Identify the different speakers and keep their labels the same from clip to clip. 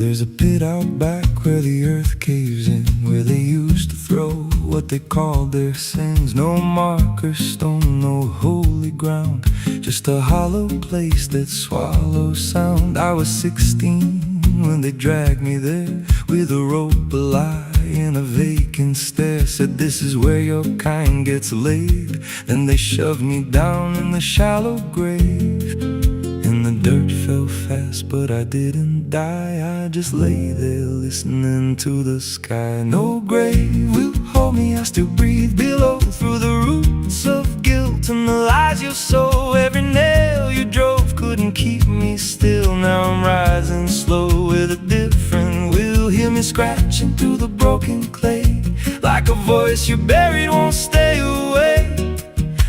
Speaker 1: There's a pit out back where the earth caves in, where they used to throw what they called their sins. No marker stone, no holy ground, just a hollow place that swallows sound. I was 16 when they dragged me there, with a rope, a lie, and a vacant stare. Said this is where your kind gets laid. Then they shoved me down in the shallow grave, and the dirt fell fast, but I didn't die. I just lay there listening to the sky. No grave will hold me, I still breathe below, through the roots of guilt and the lies you sow. Every nail you drove couldn't keep me still. Now I'm rising slow with a different will. Hear me scratching through the broken clay, like a voice you buried won't stay away.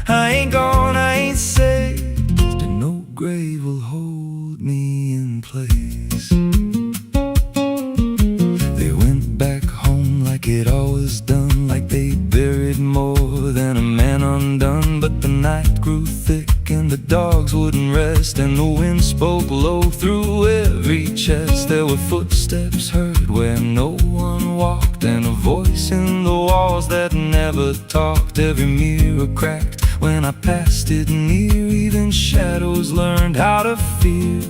Speaker 1: I ain't gone, I ain't saved, and no grave will hold me in place. They went back home like it always done, like they buried more than a man undone. But the night grew thick and the dogs wouldn't rest, and the wind spoke low through every chest. There were footsteps heard where no one walked, and a voice in the walls that never talked. Every mirror cracked when I passed it near, even shadows learned how to fear.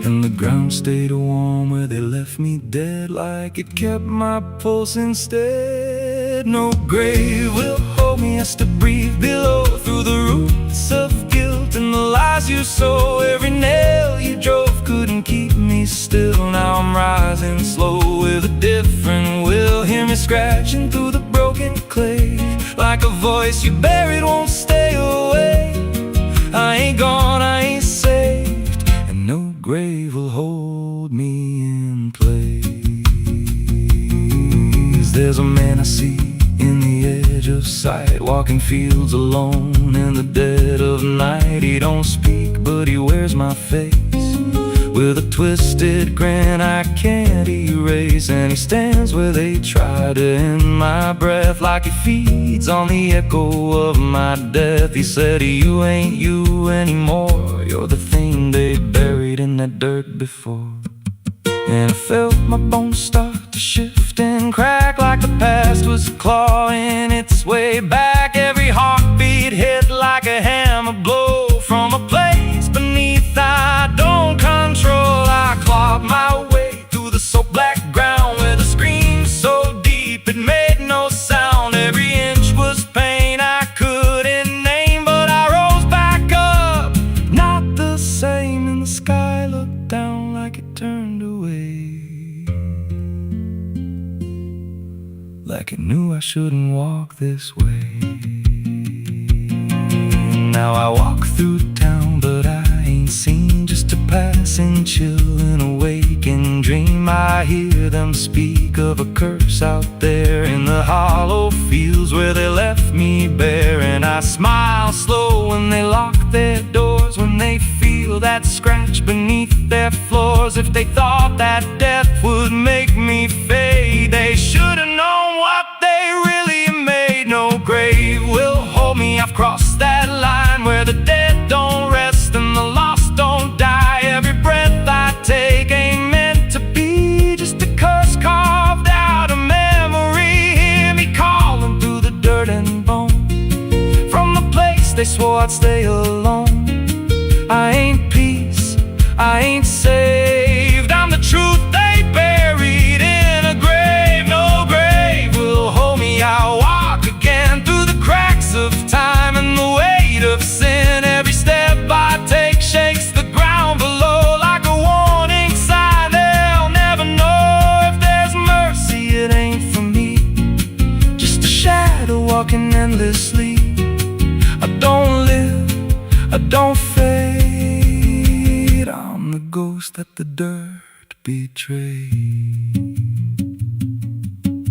Speaker 1: And the ground stayed warm where they left me dead, like it kept my pulse instead. No grave will hold me, I still breathe below, through the roots of guilt and the lies you sow. Every nail you drove couldn't keep me still. Now I'm rising slow with a different will. Hear me scratching through the broken clay, like a voice you buried won't stay away. I ain't gone, I ain't saved, and no grave will hold me in place. There's a man I see in the edge of sight, walking fields alone in the dead of night. He don't speak, but he wears my face with a twisted grin I can't erase. And he stands where they try to end my breath, like he feeds on the echo of my death. He said, you ain't you anymore, you're the thing they buried in that dirt before. And I felt my bones start to shift and crack, like the past was clawing its way back. Every heartbeat hit like a hammer blow from a place beneath I don't control. I clawed my way through the soap black ground, where the scream so deep it made no sound. Every inch was pain I couldn't name, but I rose back up, not the same. And the sky looked down like it turned away, like it knew I shouldn't walk this way. Now I walk through town, but I ain't seen, just a passing chill and a waking dream. I hear them speak of a curse out there in the hollow fields where they left me bare. And I smile slow when they lock their doors, when they feel that scratch beneath their floors. If they thought that death would make me fade, they should've known what they really made. No grave will hold me, I've crossed that line where the dead don't rest and the lost don't die. Every breath I take ain't meant to be, just a curse carved out of memory. Hear me calling through the dirt and bone, from the place they swore I'd stay alone. I ain't peace, I ain't saved, I'm the truth they buried in a grave. No grave will hold me, I'll walk again through the cracks of time and the weight of sin. Every step I take shakes the ground below, like a warning sign. They'll never know if there's mercy, it ain't for me, just a shadow walking endlessly. I don't live, I don't fade, I'm the ghost that the dirt betrayed.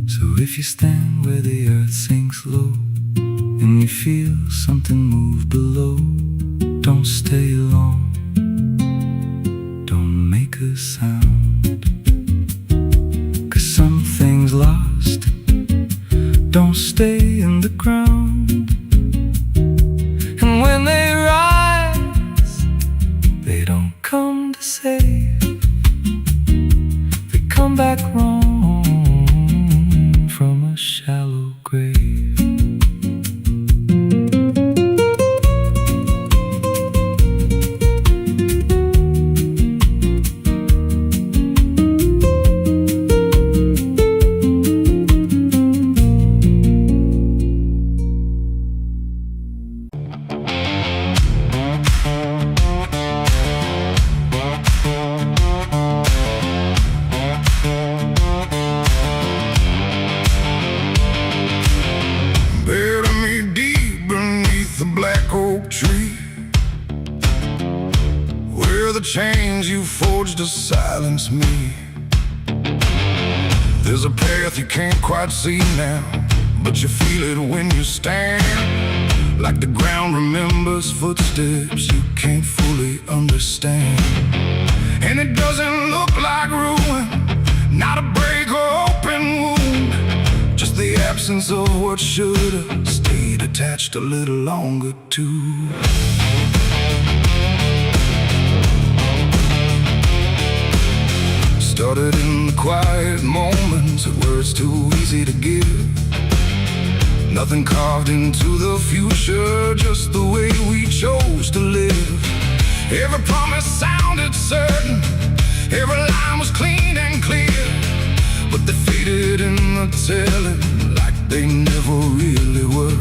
Speaker 1: So if you stand where the earth sinks low and you feel something move below, don't stay long, don't make a sound, 'cause something's lost, don't stay in the ground. And when they rise, they don't come to save, they come back wrong from a shallow grave.
Speaker 2: The chains you forged to silence me. There's a path you can't quite see now, but you feel it when you stand. Like the ground remembers footsteps you can't fully understand. And it doesn't look like ruin, not a break or open wound, just the absence of what should've stayed attached a little longer too. Started in the quiet moments where it's too easy to give. Nothing carved into the future, just the way we chose to live. Every promise sounded certain, every line was clean and clear, but they faded in the telling like they never really were.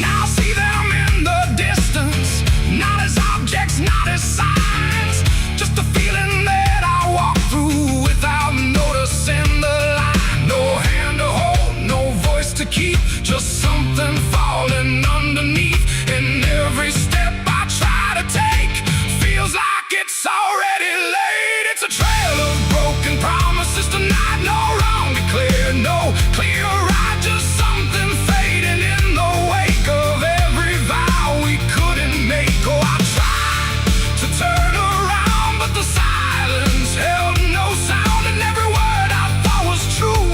Speaker 2: Now I see them in the distance, not as objects, not as signs, just a feeling that I walk through without noticing the line. No hand to hold, no voice to keep, just something falling underneath. And every step I try to take feels like it's already late. It's a trail of broken promises tonight, no wrong declared, no clear right, just something fading in the wake of every vow we couldn't make. Oh, I tried to turn around, but the silence held no sound, and every word I thought was true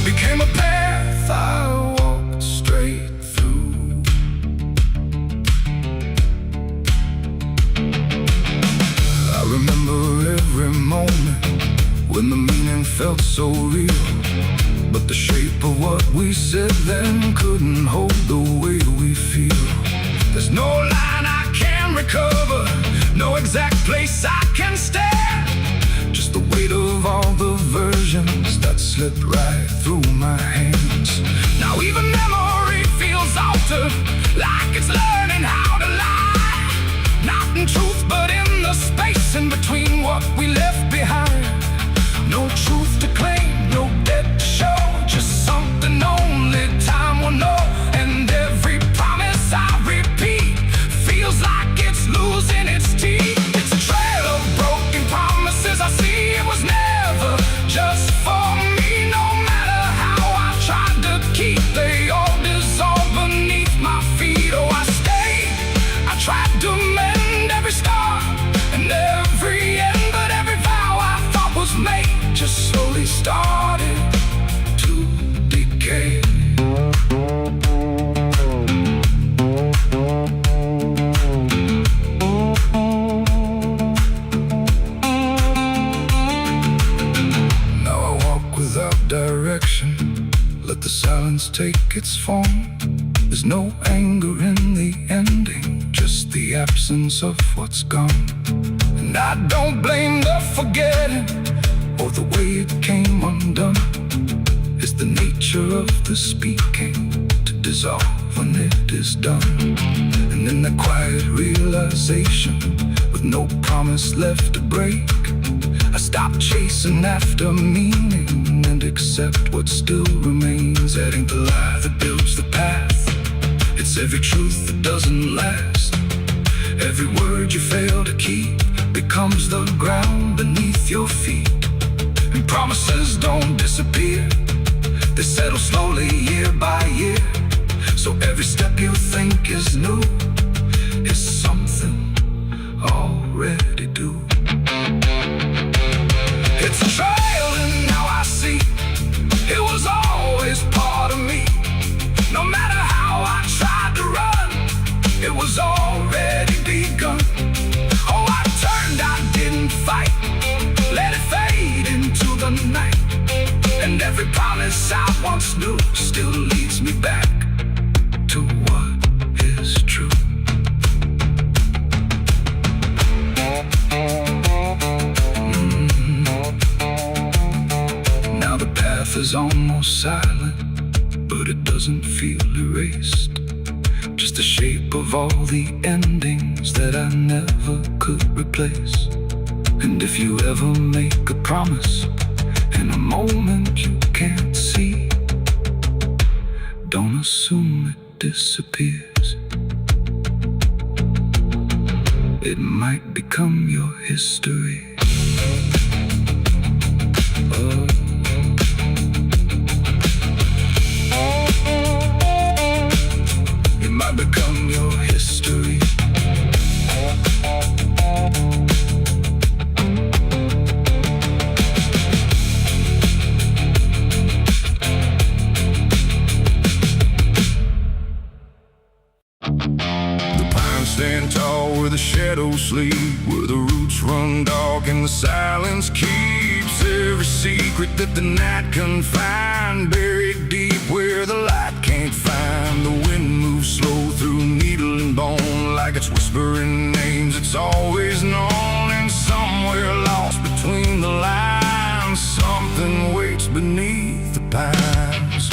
Speaker 2: became a path I walked straight through. I remember every moment when the meaning felt so real, but the shape of what we said then couldn't hold the way we feel. There's no line I can recover, no exact place I can stand, just the weight of all the versions that slipped right through my hands. Now even memory feels altered, like it's learning how to lie, not in truth but in the space in between what we left behind. No truth to claim, no debt to show, just something only time will know. And every promise I repeat feels like it's losing its teeth. It's a trail of broken promises I see. It was never just for me, no matter how I tried to keep, they all dissolved beneath my feet. Oh, I stayed, I tried to mend every scar and every end, but every vow I thought was made just slowly started to decay. Now I walk without direction, let the silence take its form. There's no anger in the ending, just the absence of what's gone. And I don't blame the forgetting or the way it came undone. It's the nature of the speaking to dissolve when it is done. And in the quiet realization, with no promise left to break, I stop chasing after meaning and accept what still remains. That ain't the lie that builds the path, it's every truth that doesn't last. Every word you fail to keep becomes the ground beneath your feet. And promises don't disappear, they settle slowly year by year. So every step you think is new is something already due. It's a trail and now I see it was always part of me. No matter how I tried to run, it was already begun. Oh, I turned, I didn't fight, let it fade into the still leads me back to what is true. Now the path is almost silent, but it doesn't feel erased. Just the shape of all the endings that I never could replace. And if you ever make a promise in a moment you can't see, don't assume it disappears. It might become your history. Oh. It might become your history. Stand tall where the shadows sleep, where the roots run dark and the silence keeps every secret that the night can find. Buried deep where the light can't find. The wind moves slow through needle and bone, like it's whispering names it's always known. And somewhere lost between the lines, something waits beneath the pines.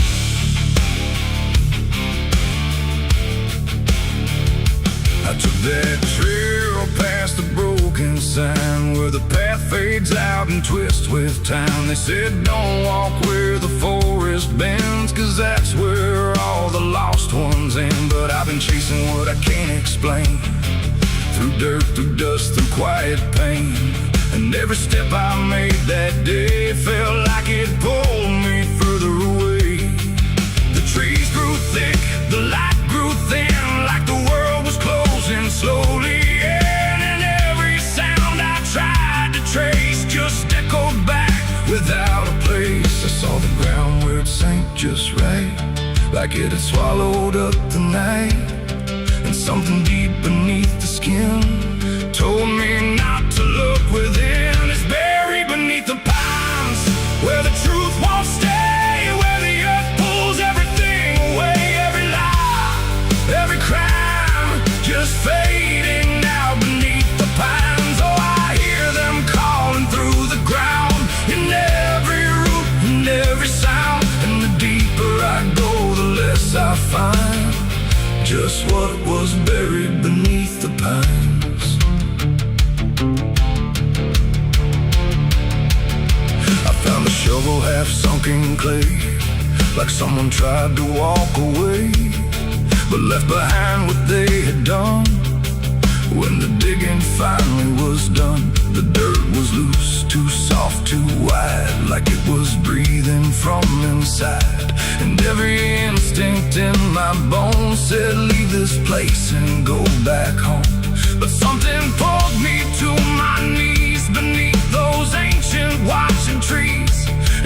Speaker 2: I took that trail past the broken sign, where the path fades out and twists with time. They said don't walk where the forest bends, 'cause that's where all the lost ones end. But I've been chasing what I can't explain, through dirt, through dust, through quiet pain. And every step I made that day felt like it pulled me further away. The trees grew thick, the light grew thin, like the world was closing slowly in. And every sound I tried to trace just echoed back without a place. I saw the ground where it sank just right, like it had swallowed up the night. And something deep beneath the skin told me not to look within. It's buried beneath the pines, where the truth won't stay, where the earth pulls everything away. Every lie, every crime, just fading now beneath the pines. Oh, I hear them calling through the ground, in every root and every sound. And the deeper I go, the less I find just what was buried beneath the pines. I found a shovel half sunk in clay, like someone tried to walk away, but left behind what they had done. When the digging finally was done, the dirt was loose, too soft, too wide, like it was breathing from inside. And every instinct in my bones said leave this place and go back home. But something pulled me to my knees beneath those ancient watching trees.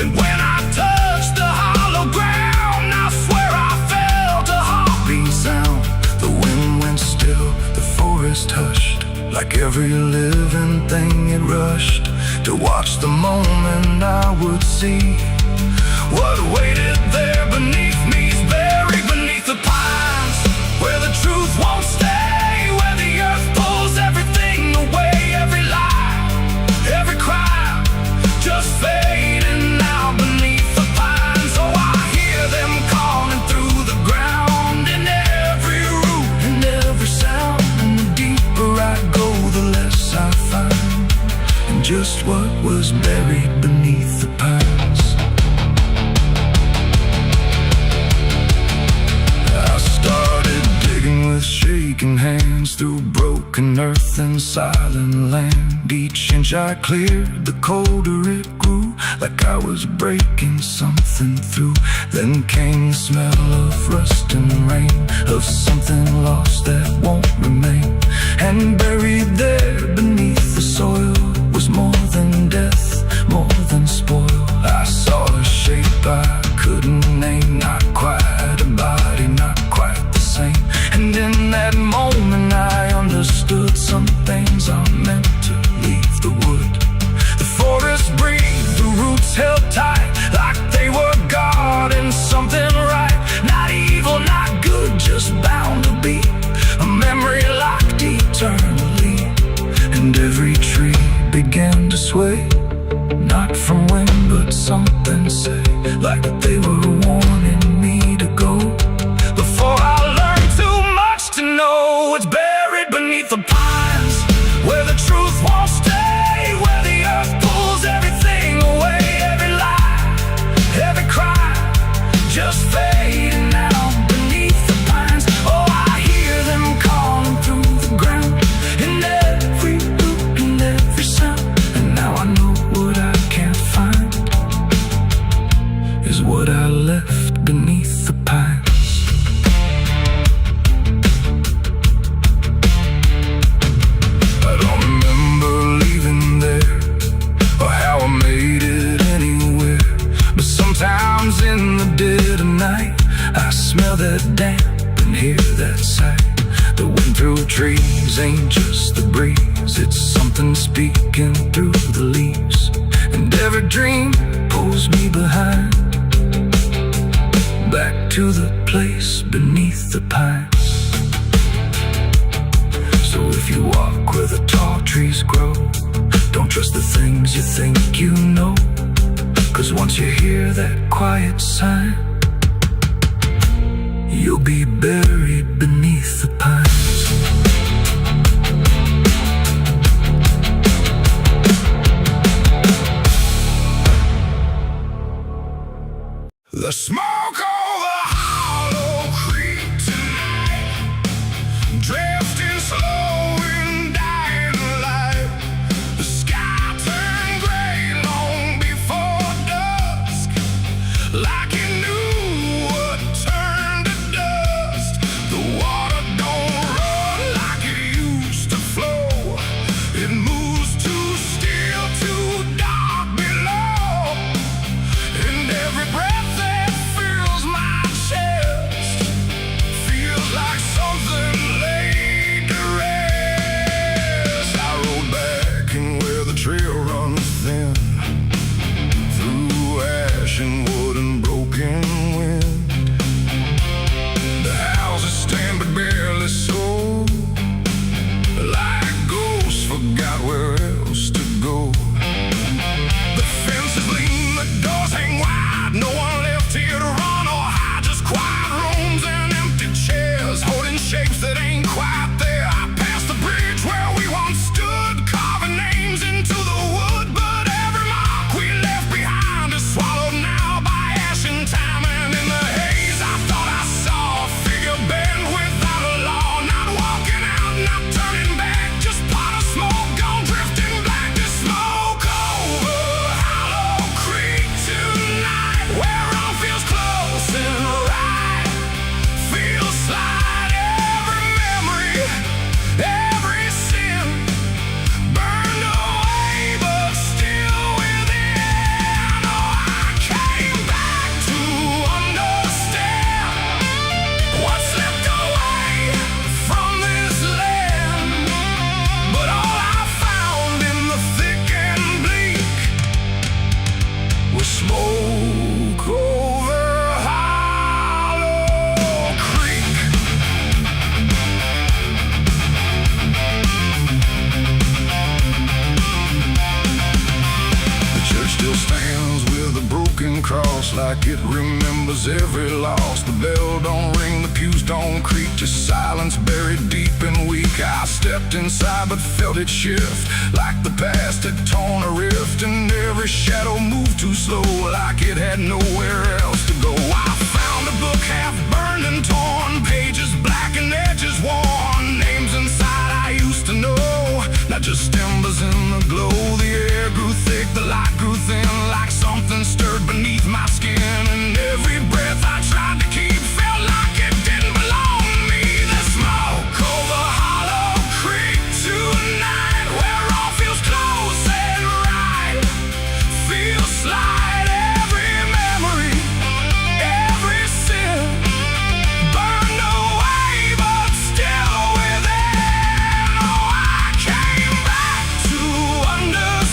Speaker 2: And when I touched the hollow ground, I swear I felt a heartbeat sound. The wind went still, the forest hushed, like every living thing it rushed to watch the moment I would see what waited there beneath me. Is buried beneath the pines, where the truth won't stay, where the earth pulls everything away. Every lie, every crime, just fading now beneath the pines. Oh, I hear them calling through the ground, in every root and every sound. And the deeper I go, the less I find, and just what was buried beneath the pines. I started digging with shaking hands through broken earth and silent land. Each inch I cleared, the colder it grew, like I was breaking something through. Then came the smell of rust and rain, of something lost that won't remain. And buried there beneath the soil was more than death, more than spoil. I saw a shape I couldn't name, not quite a body, not quite the same. And in that moment I understood some things are meant to leave the wood. The forest breathed, the roots held tight, like they were guarding something right. and every tree began to sway. Not from wind, but something say, like that they were warning me to go. Before I learned too much to know, it's buried beneath the pines, where the truth won't stay, where the earth pulls everything away. Every lie, every cry, just fading out beneath the pines. Oh, I hear them calling through the ground, in every loop and every sound. And now I know what I can't find is what I left beneath the pines. I don't remember leaving there, or how I made it anywhere, but sometimes in the dead of night I smell that damp and hear that sigh. The wind through trees ain't just the breeze, it's something speaking through the leaves. And every dream pulls me behind, back to the place beneath the pines. So if you walk where the tall trees grow, don't trust the things you think you know, 'cause once you hear that quiet sign, you'll be buried beneath the pines. The smoke over Hollow Creek tonight, drifting slow and dying alive. The sky turned gray long before dusk, like it knew what turned to dust. The water don't run like it used to flow, it moves too still, too dark below. And every breath that fills my chest feels like something laid to rest. I rode back in where the trail runs thin, through ash and wood and broken wind. The houses stand but barely so, like ghosts forgot where else to go. The fences lean, the doors hang wide, no one left here to run or hide. Just quiet rooms and empty chairs, holding shapes that ain't quite there. I passed the bridge where we once stood, carving names into the wood, but every mark we left behind is swallowed now by ash and time. And in the haze I thought I saw a figure bend without a law, not walking out, not turning back, just pot of smoke gone drifting black. To smoke over Hollow Creek tonight, where all feels close and right, feels slight. Every memory, every sin burned away, but still within. Oh, I came back to understand what's left away from this land. But all I found in the thick and bleak was smoke over Hollow Creek. The church still stands with a broken cross, like it remembers every loss. The bell don't ring, the pews don't creak, just silence buried deep and weak. I stepped inside but felt it shift, like the past had torn a rift. And every shadow moved too slow, like it had nowhere else to go. I found a book half burned and torn, pages black and edges worn. Names inside I used to know, not just embers in the glow. The air grew thick, the light grew thin, like something stirred beneath my skin. And every breath I tried to keep felt like it didn't belong to me. The smoke over Hollow Creek tonight, where all feels close and right, feels slight. Every memory, every sin burned away, but still within. Oh, I came back to understand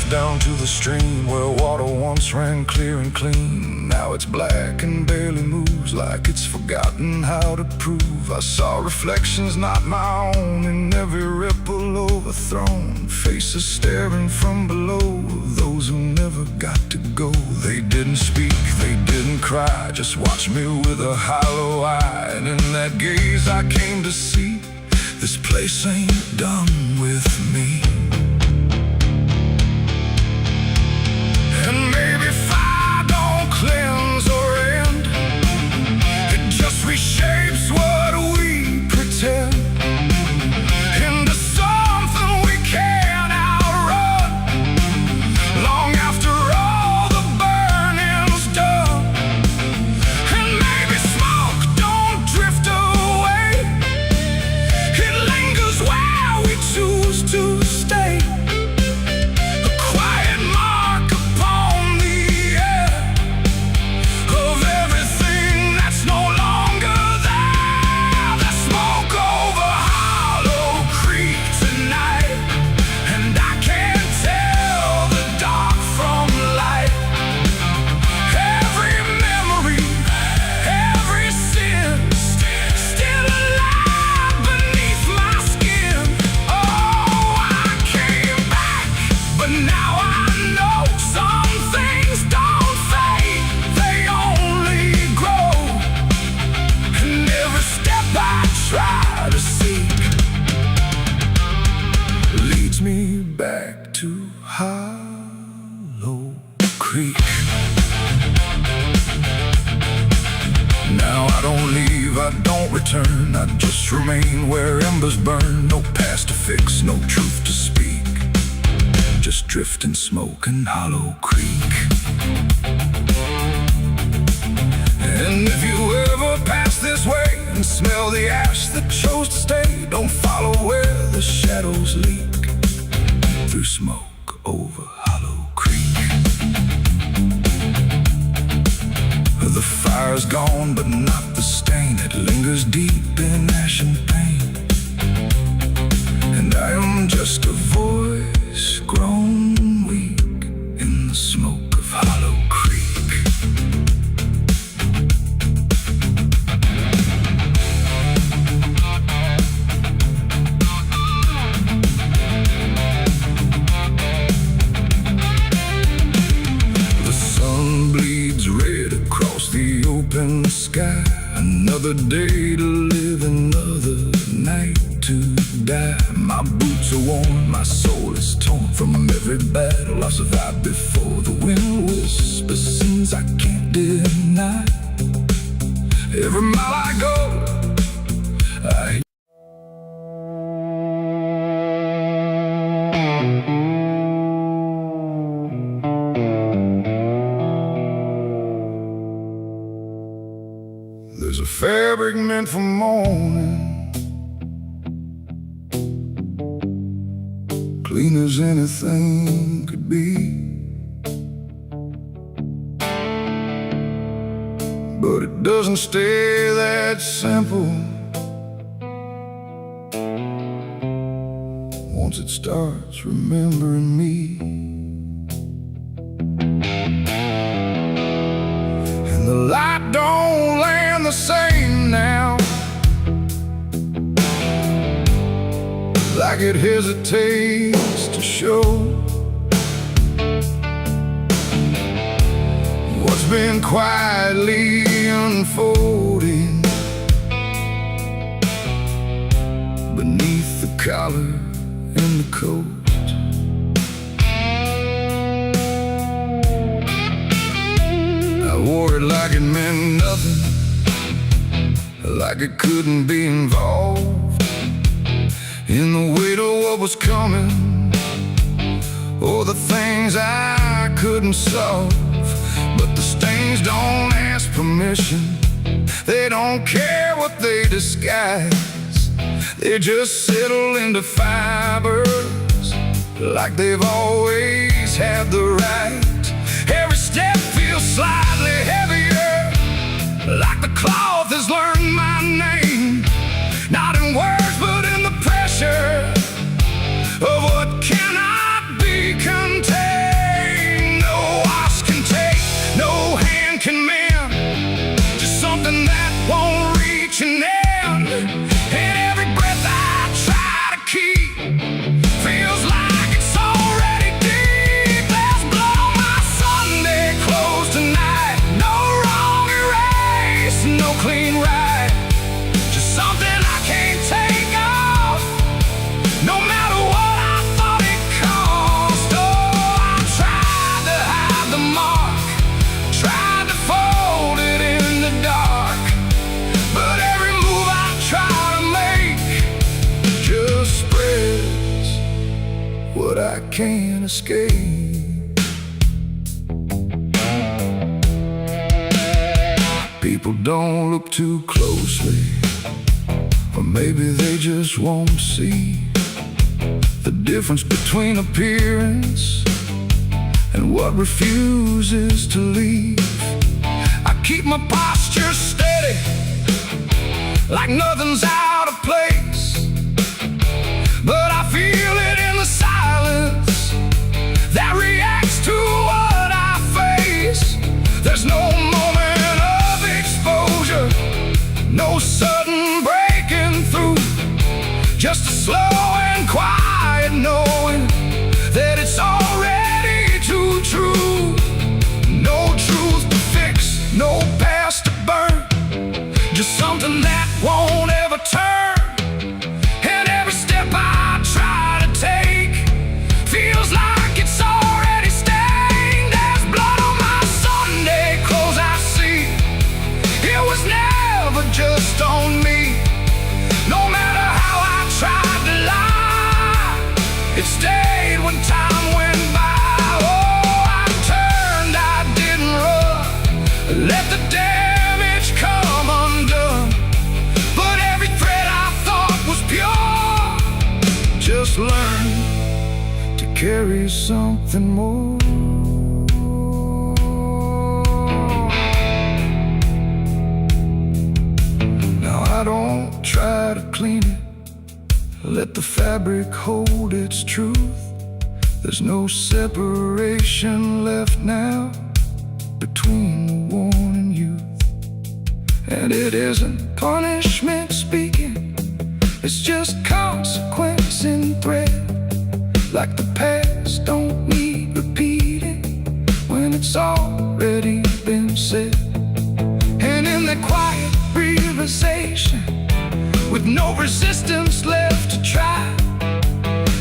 Speaker 2: down to the stream where water once ran clear and clean. Now it's black and barely moves, like it's forgotten how to prove. I saw reflections not my own in every ripple overthrown, faces staring from below, those who never got to go. They didn't speak, they didn't cry, just watched me with a hollow eye. And in that gaze I came to see, this place ain't done with me. And maybe fire don't cleanse or end, it just reshapes what we pretend into something we can't outrun, long after all the burning's done. And maybe smoke don't drift away, it lingers where we choose to stay, a quiet mark upon the air of everything that's no longer there. The smoke over Hollow Creek tonight, and I can't tell the dark from light. Every memory, every sin, still alive beneath my skin. Oh, I came back, but now I know some things don't fade, they only grow. And every step I try to seek leads me back to Hollow Creek. Now I don't leave, I don't return, I just remain where embers burn. No past to fix, no truth to speak, just drift and smoke in Hollow Creek. And if you ever pass this way and smell the ash that chose to stay, don't follow where the shadows leak, through smoke over Hollow Creek. The fire's gone, but not the stain, it lingers deep in ash and pain. And I am just a voice grown weak in the smoke of Hollow Creek. The sun bleeds red across the open sky. Another day to live, another night to die. My boots are worn, my soul is torn from every battle I survived before. The wind whispers sins I can't deny. Every mile I go, I there's a fabric meant for mourning, clean as anything could be. But it doesn't stay that simple once it starts remembering me. And the light don't land the same now, like it hesitates to show what's been quietly unfolding beneath the collar and the coat. I wore it like it meant nothing, like it couldn't be involved in the weight of what was coming, or the things I couldn't solve. But the stains don't ask permission, they don't care what they disguise, they just settle into fibers like they've always had the right. Every step feels slightly heavier, like the cloth has learned my name, not in words but in the pressure of what cannot be contained. can't escape. People don't look too closely, or maybe they just won't see the difference between appearance and what refuses to leave. I keep my posture steady, like nothing's out of place, but I feel it in the silence that reacts to what I face. There's no moment of exposure, no sudden breaking through, just a slow and quiet knowing that it's already too true. No truth to fix, no past to burn, just something that won't ever turn. And every step I try to take feels like it's already stained. There's blood on my Sunday clothes, I see. It was never just on me. No matter how I tried to lie, it stayed when time went by. Oh, I turned, I didn't run, let the damage come undone. But every thread I thought was pure just learned to carry something more. Now I don't try to clean it, let the fabric hold its truth. There's no separation left now between the worn and youth. And it isn't punishment speaking, it's just consequence in thread. Like the past don't need repeating when it's already been said. And in that quiet realization, with no resistance left to try,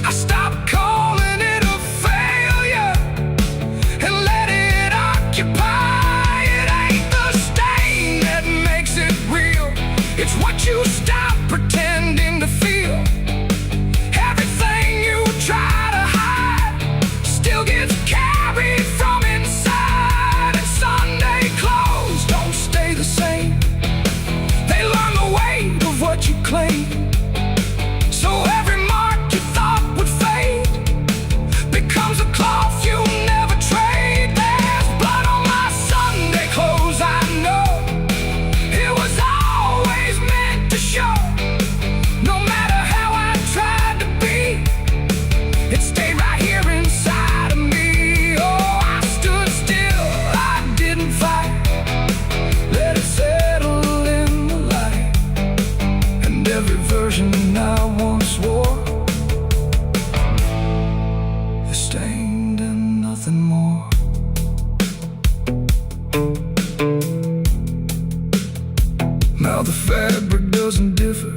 Speaker 2: I stopped calling it a failure and let it occupy. It ain't the stain that makes it real, it's what you stop pretending to feel. Everything you try to hide still gets carried from inside. And Sunday clothes don't stay the same, they learn the weight of what you claim. So every mark you thought would fade becomes a cloth you never trade. There's blood on my Sunday clothes, I know. It was always meant to show. No matter how I tried to be, it stayed right here inside of me. Oh, I stood still, I didn't fight, let it settle in the light. And every version I once wore is stained and nothing more. Now the fabric doesn't differ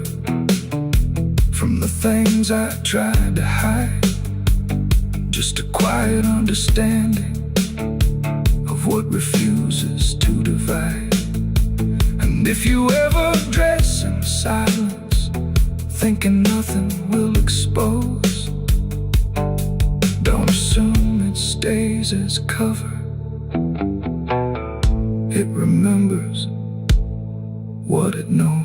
Speaker 2: from the things I tried to hide, just a quiet understanding of what refuses to divide. And if you ever dress in silence, thinking nothing will expose, don't assume it stays as cover. It remembers what it knows.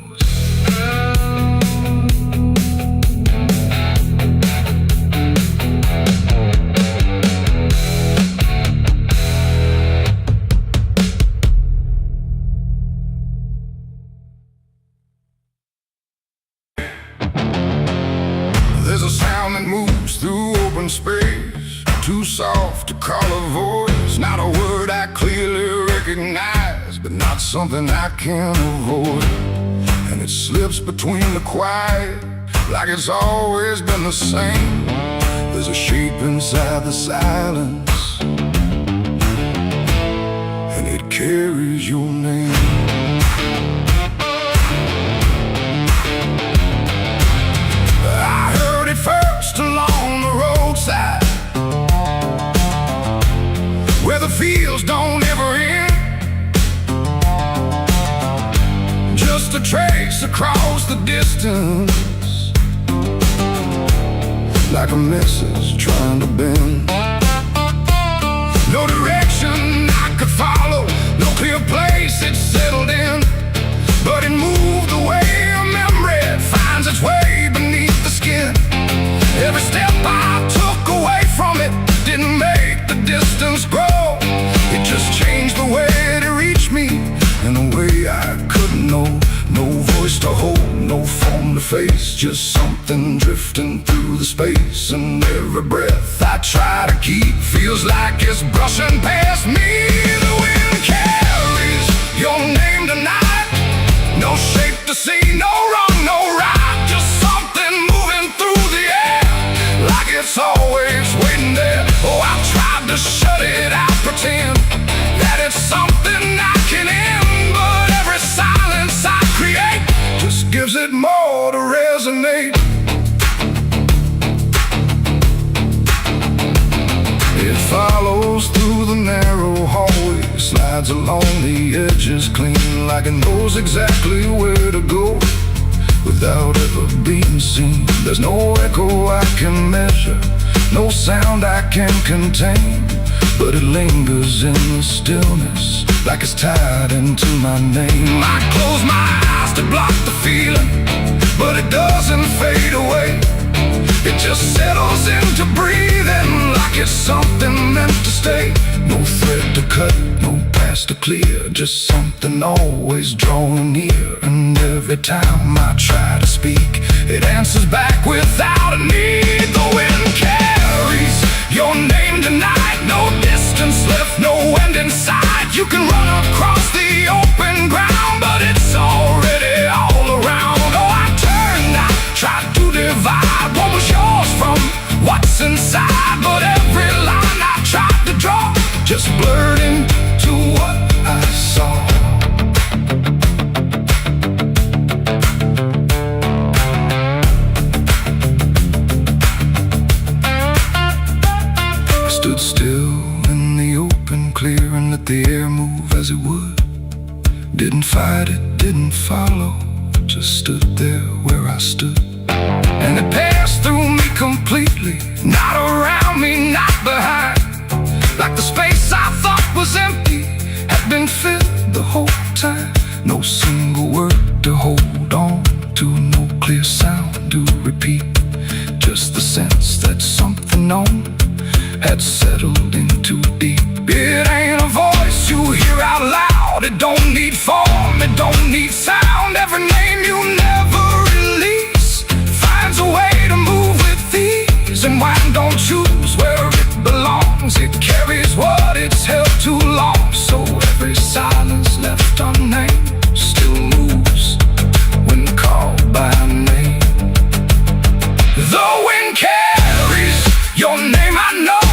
Speaker 2: There's a sound that moves through open space, too soft to call a voice. Not a word I clearly recognize, but not something I can avoid. And it slips between the quiet, like it's always been the same. There's a shape inside the silence, and it carries your name. I heard it first along the roadside, where the fields don't ever end, just a trace across the distance. like a missus trying to bend. No direction I could follow, no clear place it settled in, but it moved the way a memory finds its way beneath the skin. Every step I took away from it didn't make the distance grow. It just changed the way to reach me in a way I couldn't know. No voice to hold, no form to face, just something drifting through the space. And every breath I try to keep feels like it's brushing past me. The wind carries your name tonight, no shape to see, no wrong, no right, just something moving through the air, like it's always waiting there. Oh, I've tried to shut it out, pretend that it's something I can end, but every silence I create just gives it more to resonate. It follows through the narrow hallway, slides along the edges clean, like it knows exactly where to go without ever being seen. There's no echo I can measure, no sound I can contain, but it lingers in the stillness like it's tied into my name. I close my eyes to block the feeling, but it doesn't fade away. It just settles into breathing like it's something meant to stay. No thread to cut, no past to clear, just something always drawing near. And every time I try to speak, it answers back without a need. The wind carries your name tonight, no distance left, no end in sight. You can run across the open ground, but it's already all around. Oh, I turned, I tried to divide what was yours from what's inside, but every line I tried to draw just blurred into what I saw. I stood still in the open clear and let the air move as it would. Didn't fight it, didn't follow, just stood there where I stood. And it passed through me completely, not around me, not behind. Like the space I thought was empty had been filled the whole time. No single word to hold on to, no clear sound to repeat, just the sense that something known had settled in too deep. It ain't a voice you hear out loud, it don't need form, it don't need sound. Every name you never release finds a way to move with ease. And wine don't choose where it belongs, it carries what it's held too long. So every silence left unnamed still moves when called by name. The wind carries your name, I know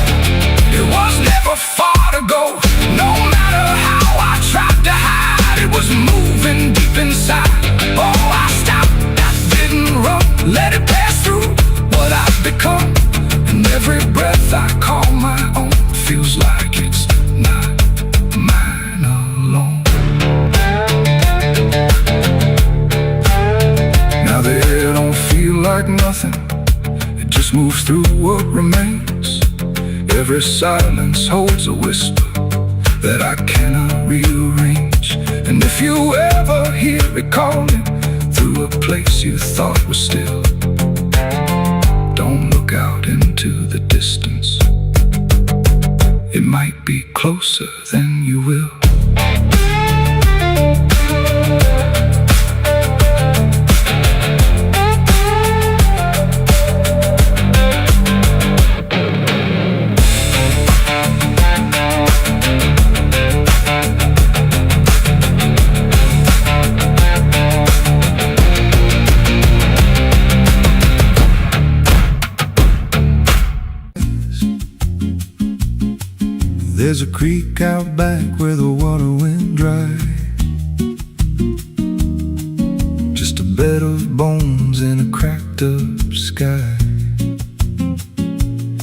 Speaker 2: it was never far to go. No matter how I tried to hide, it was moving deep inside. Oh, I stopped, I didn't run, let it pass through what I've become. And every breath I call my own feels like it's not mine alone. Now the air don't feel like nothing, it just moves through what remains. Every silence holds a whisper that I cannot rearrange. And if you ever hear it calling through a place you thought was still, don't look out into the distance, it might be closer than you will.
Speaker 1: There's a creek out back where the water went dry, just a bed of bones in a cracked up sky.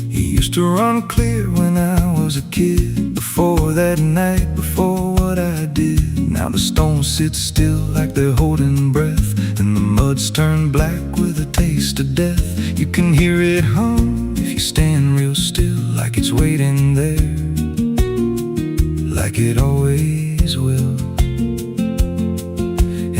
Speaker 1: He used to run clear when I was a kid, before that night, before what I did. Now the stones sit still like they're holding breath, and the mud buds turn black with a taste of death. You can hear it hum if you stand real still, like it's waiting there, like it always will.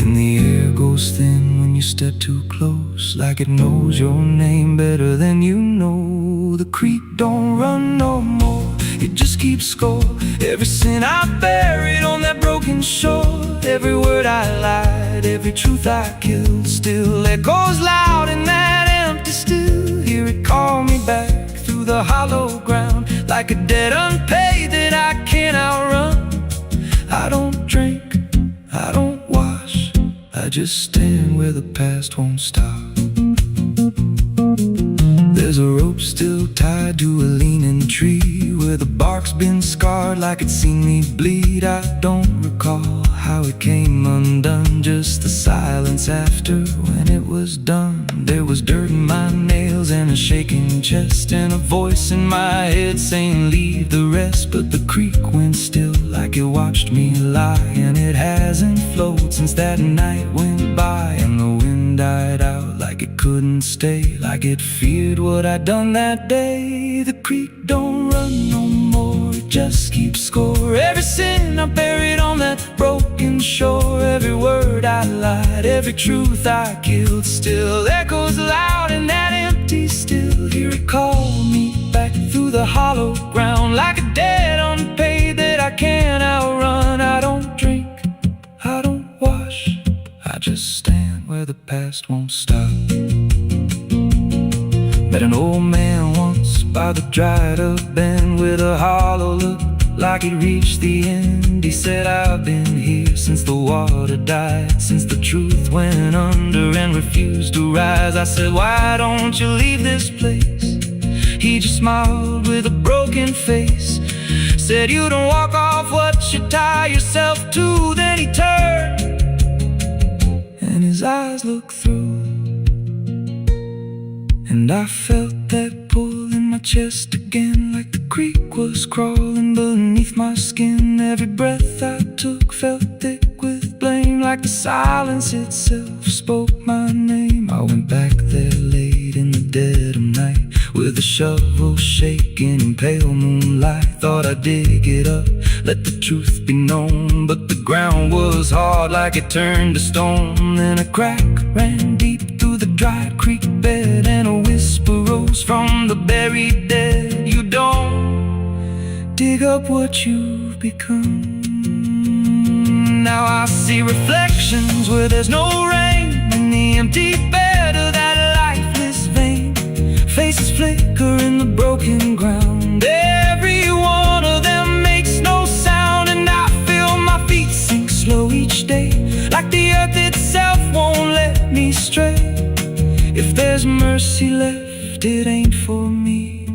Speaker 1: And the air goes thin when you step too close, like it knows your name better than you know. The creek don't run no more, it just keeps score. Every sin I buried on that broken shore, every word I lied, every truth I killed, still echoes loud in that empty still. Hear it call me back through the hollow ground, like a debt unpaid that I can't outrun. I don't drink, I don't wash, I just stand where the past won't stop. There's a rope still tied to a leaning tree, where the bark's been scarred like it's seen me bleed. I don't recall how it came undone, just the silence after when it was done. There was dirt in my nails and a shaking chest, and a voice in my head saying leave the rest. But the creek went still like it watched me lie, and it hasn't flowed since that night went by. And the wind died out like it couldn't stay, like it feared what I'd done that day. The creek don't run no more, it just keeps score. Every sin I buried on that broken shore, every word I lied, every truth I killed, still echoes loud in that empty still. Hear it call me back through the hollow ground, like a debt unpaid that I can't outrun. I don't drink, I don't wash, I just stand where the past won't stop. Met an old man once by the dried up bend, with a hollow look like he'd reached the end. He said, I've been here since the water died, since the truth went under and refused to rise. I said, why don't you leave this place? He just smiled with a broken face, said, you don't walk off what you tie yourself to. Then he turned and his eyes looked through, and I felt that pull in my chest again, like the creek was crawling beneath my skin. Every breath I took felt thick with blame, like the silence itself spoke my name. I went back there late in the dead of night, with a shovel shaking in pale moonlight. Thought I'd dig it up, let the truth be known, but the ground was hard like it turned to stone. Then a crack ran deep through the dried creek bed, and a whisper rose from the buried dead. You don't dig up what you've become. Now I see reflections where there's no rain, in the empty bed of that lifeless vein. Faces flicker in the broken ground, every one of them makes no sound. And I feel my feet sink slow each day, like the earth itself won't let me stray. If there's mercy left, it ain't for me,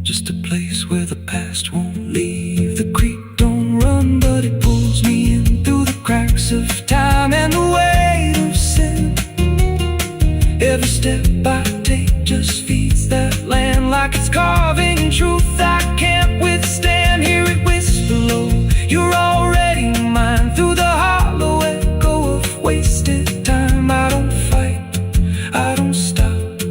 Speaker 1: just a place where the past won't leave. The creek don't run, but it pulls me in through the cracks of time and the weight of sin. Every step I take just feeds that land, like it's carving truth I can't withstand. Hear it whisper low, you're already mine, through the hollow echo of wasted time. I don't fight, I don't stop,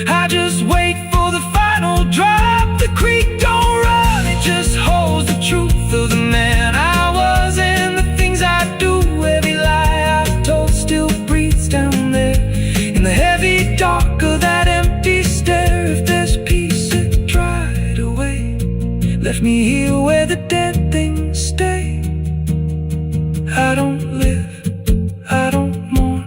Speaker 1: I just wait for the final drop. The creek don't run, it just holds the truth of the man I was and the things I do. Every lie I told still breathes down there in the heavy dark of that empty stare. If there's peace, it dried away, left me here where the dead things stay. I don't live, I don't mourn,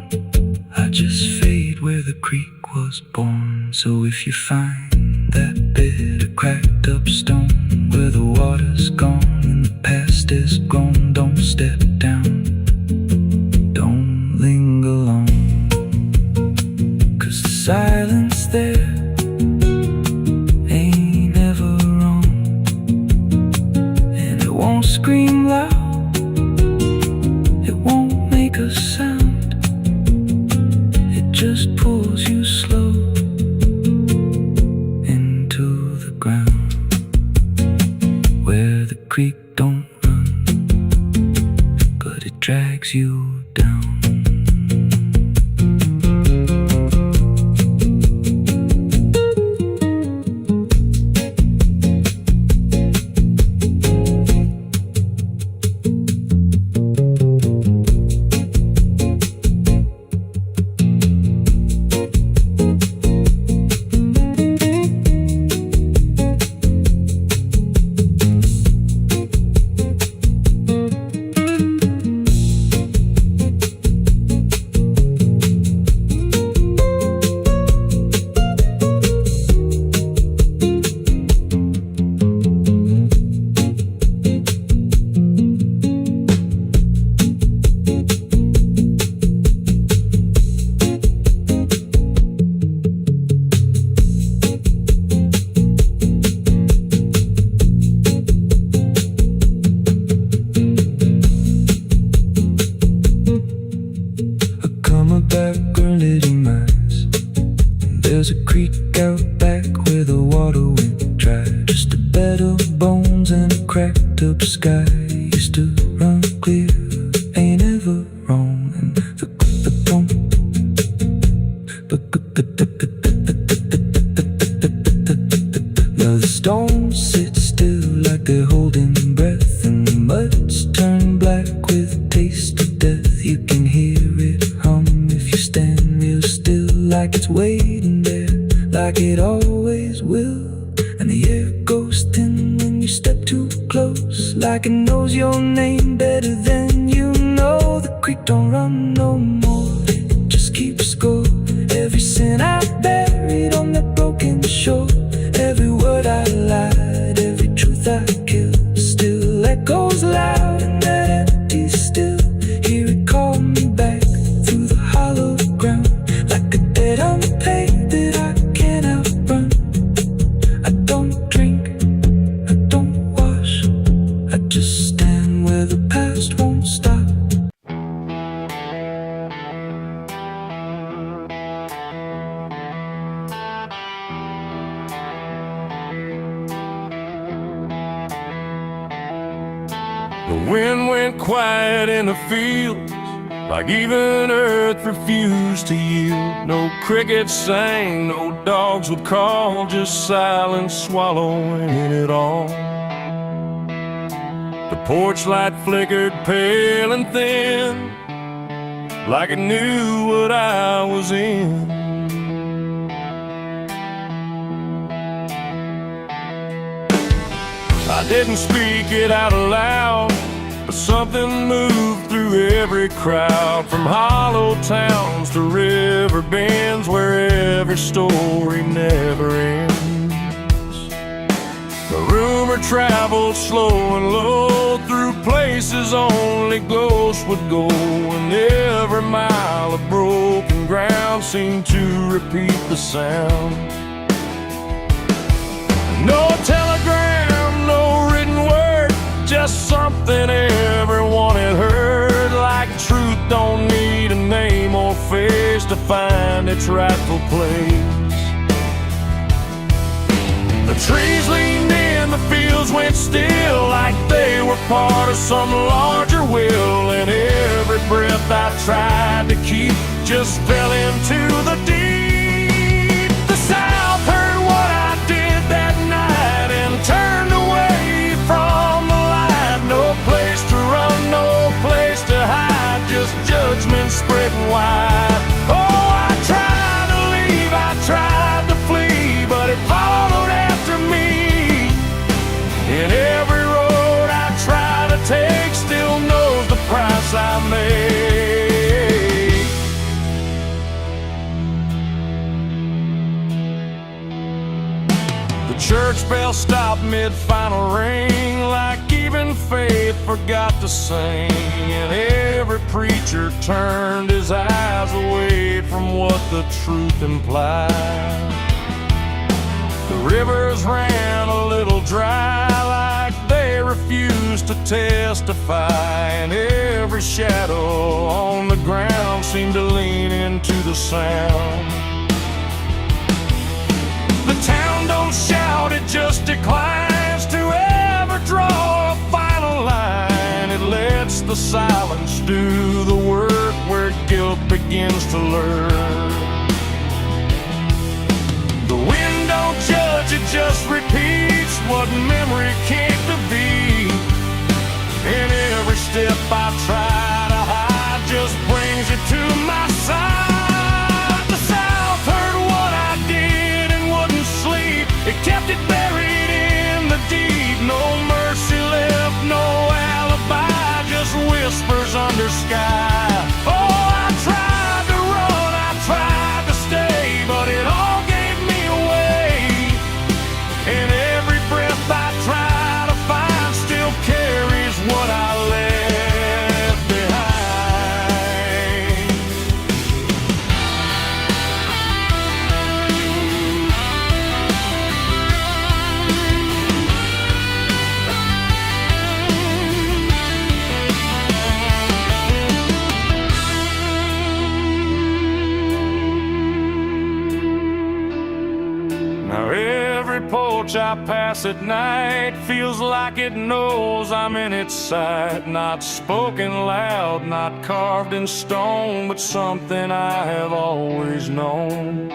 Speaker 1: I just fade where the creek was born. So if you find that bit of cracked up stone, where the water's gone and the past is gone, don't step down, don't linger long, 'cause the silence there ain't ever wrong, and it won't scream loud, it won't make a sound, it just pulls you slow into the ground. Where the creek don't run, but it drags you down. out of bones and a cracked up sky. Used to run clear, ain't ever wrong. And the stones sit still like they're holding breath, and the mud's turned black with taste of death. You can hear it hum if you stand real still, like it's waiting there, like it always will. And the air goes thin when you step too close, like it knows your name better than you know. The creek don't run no more, it just keeps score. Every sin I buried on that broken shore, every word I lied, every truth I killed, still echoes loud in that empty still. Hear it call me back through the hollow ground, like a debt unpaid that I can't outrun. I don't drink, I don't wash, I just stand where the past won't stop.
Speaker 3: The wind went quiet in the fields, like even earth refused to yield. No crickets sang, no dogs would call, just silence swallowing it all. The porch light flickered pale and thin, like it knew what I was in. I didn't speak it out loud, but something moved through every crowd, from hollow towns to river bends, where every story never ends. The rumor traveled slow and low through places only ghosts would go, and every mile of broken ground seemed to repeat the sound. No telegram, no written word, just something everyone had heard, like truth don't need a name or face to find its rightful place. The trees leaned in, the fields went still, like they were part of some larger will, and every breath I tried to keep just fell into the deep. The South heard what I did that night and turned away from the light. No place to run, no place to hide, just judgment spreading wide. Oh, I tried to leave, I tried to flee, but it followed after me. And every road I try to take still knows the price I made. The church bell stopped mid-final ring, like even faith forgot to sing, and every preacher turned his eyes away from what the truth implied. The rivers ran a little dry, like they refused to testify, and every shadow on the ground seemed to lean into the sound. The town don't shout, it just declines to ever draw a final line. It lets the silence do the work where guilt begins to learn. The wind don't judge, it just repeats what memory came to be. And every step I try to hide just brings it to my side. The South heard what I did and wouldn't sleep, it kept it buried in the deep. No mercy left, no alibi, just whispers under sky. Oh, I tried to run, I tried to stay, but it all gave me away. And every breath I try to find approach I pass at night feels like it knows I'm in its sight. Not spoken loud, not carved in stone, but something I have always known.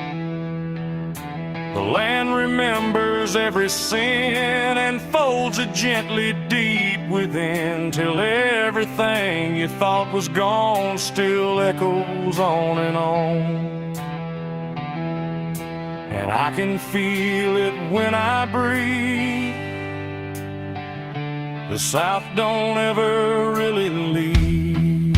Speaker 3: The land remembers every sin and folds it gently deep within, till everything you thought was gone still echoes on and on. And I can feel it when I breathe. The South don't ever really leave.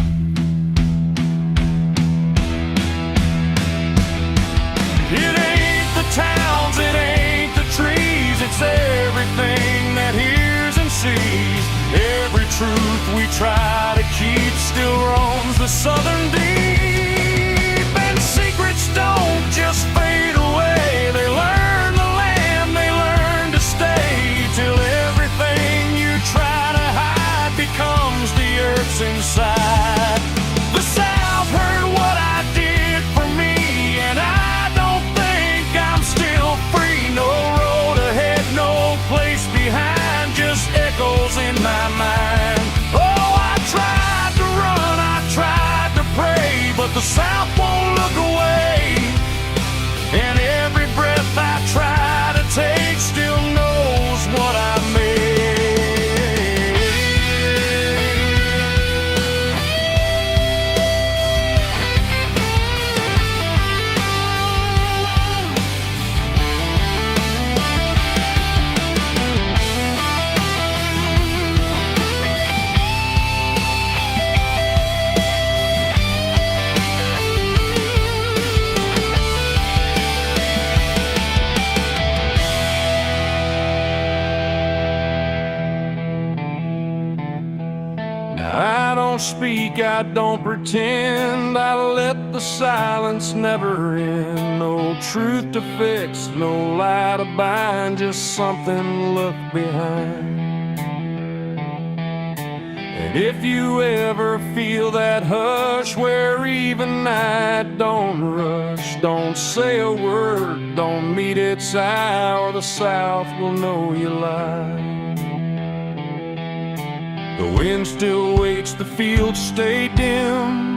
Speaker 3: It ain't the towns, it ain't the trees, it's everything that hears and sees. Every truth we try to keep still roams the southern deep. And secrets don't just fade away, they learn the land, they learn to stay, till everything you try to hide becomes the earth's inside. The South heard what I did for me, and I don't think I'm still free. No road ahead, no place behind, just echoes in my mind. Oh, I tried to run, I tried to pray, but the South won't look away. And every breath I try to take still knows what I made. I don't speak, I don't pretend, I let the silence never end. No truth to fix, no lie to bind, just something left behind. And if you ever feel that hush where even night don't rush, don't say a word, don't meet its eye, or the South will know you lied. The wind still waits, the fields stay dim,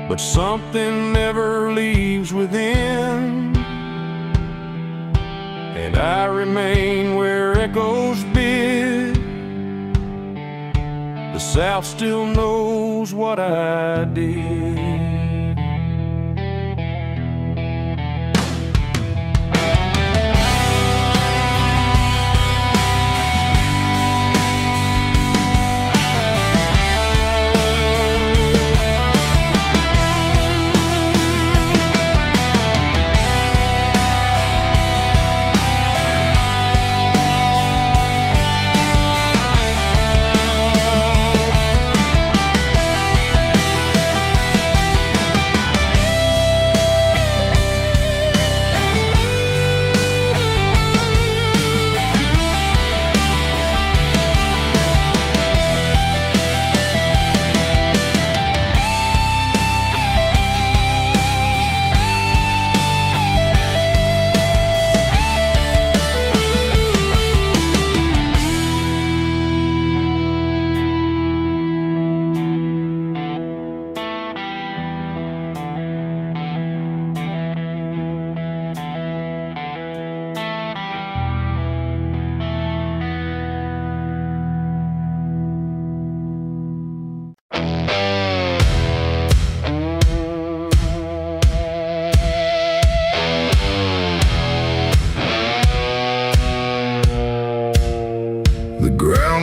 Speaker 3: but something never leaves within. And I remain where echoes bid. The South still knows what I did.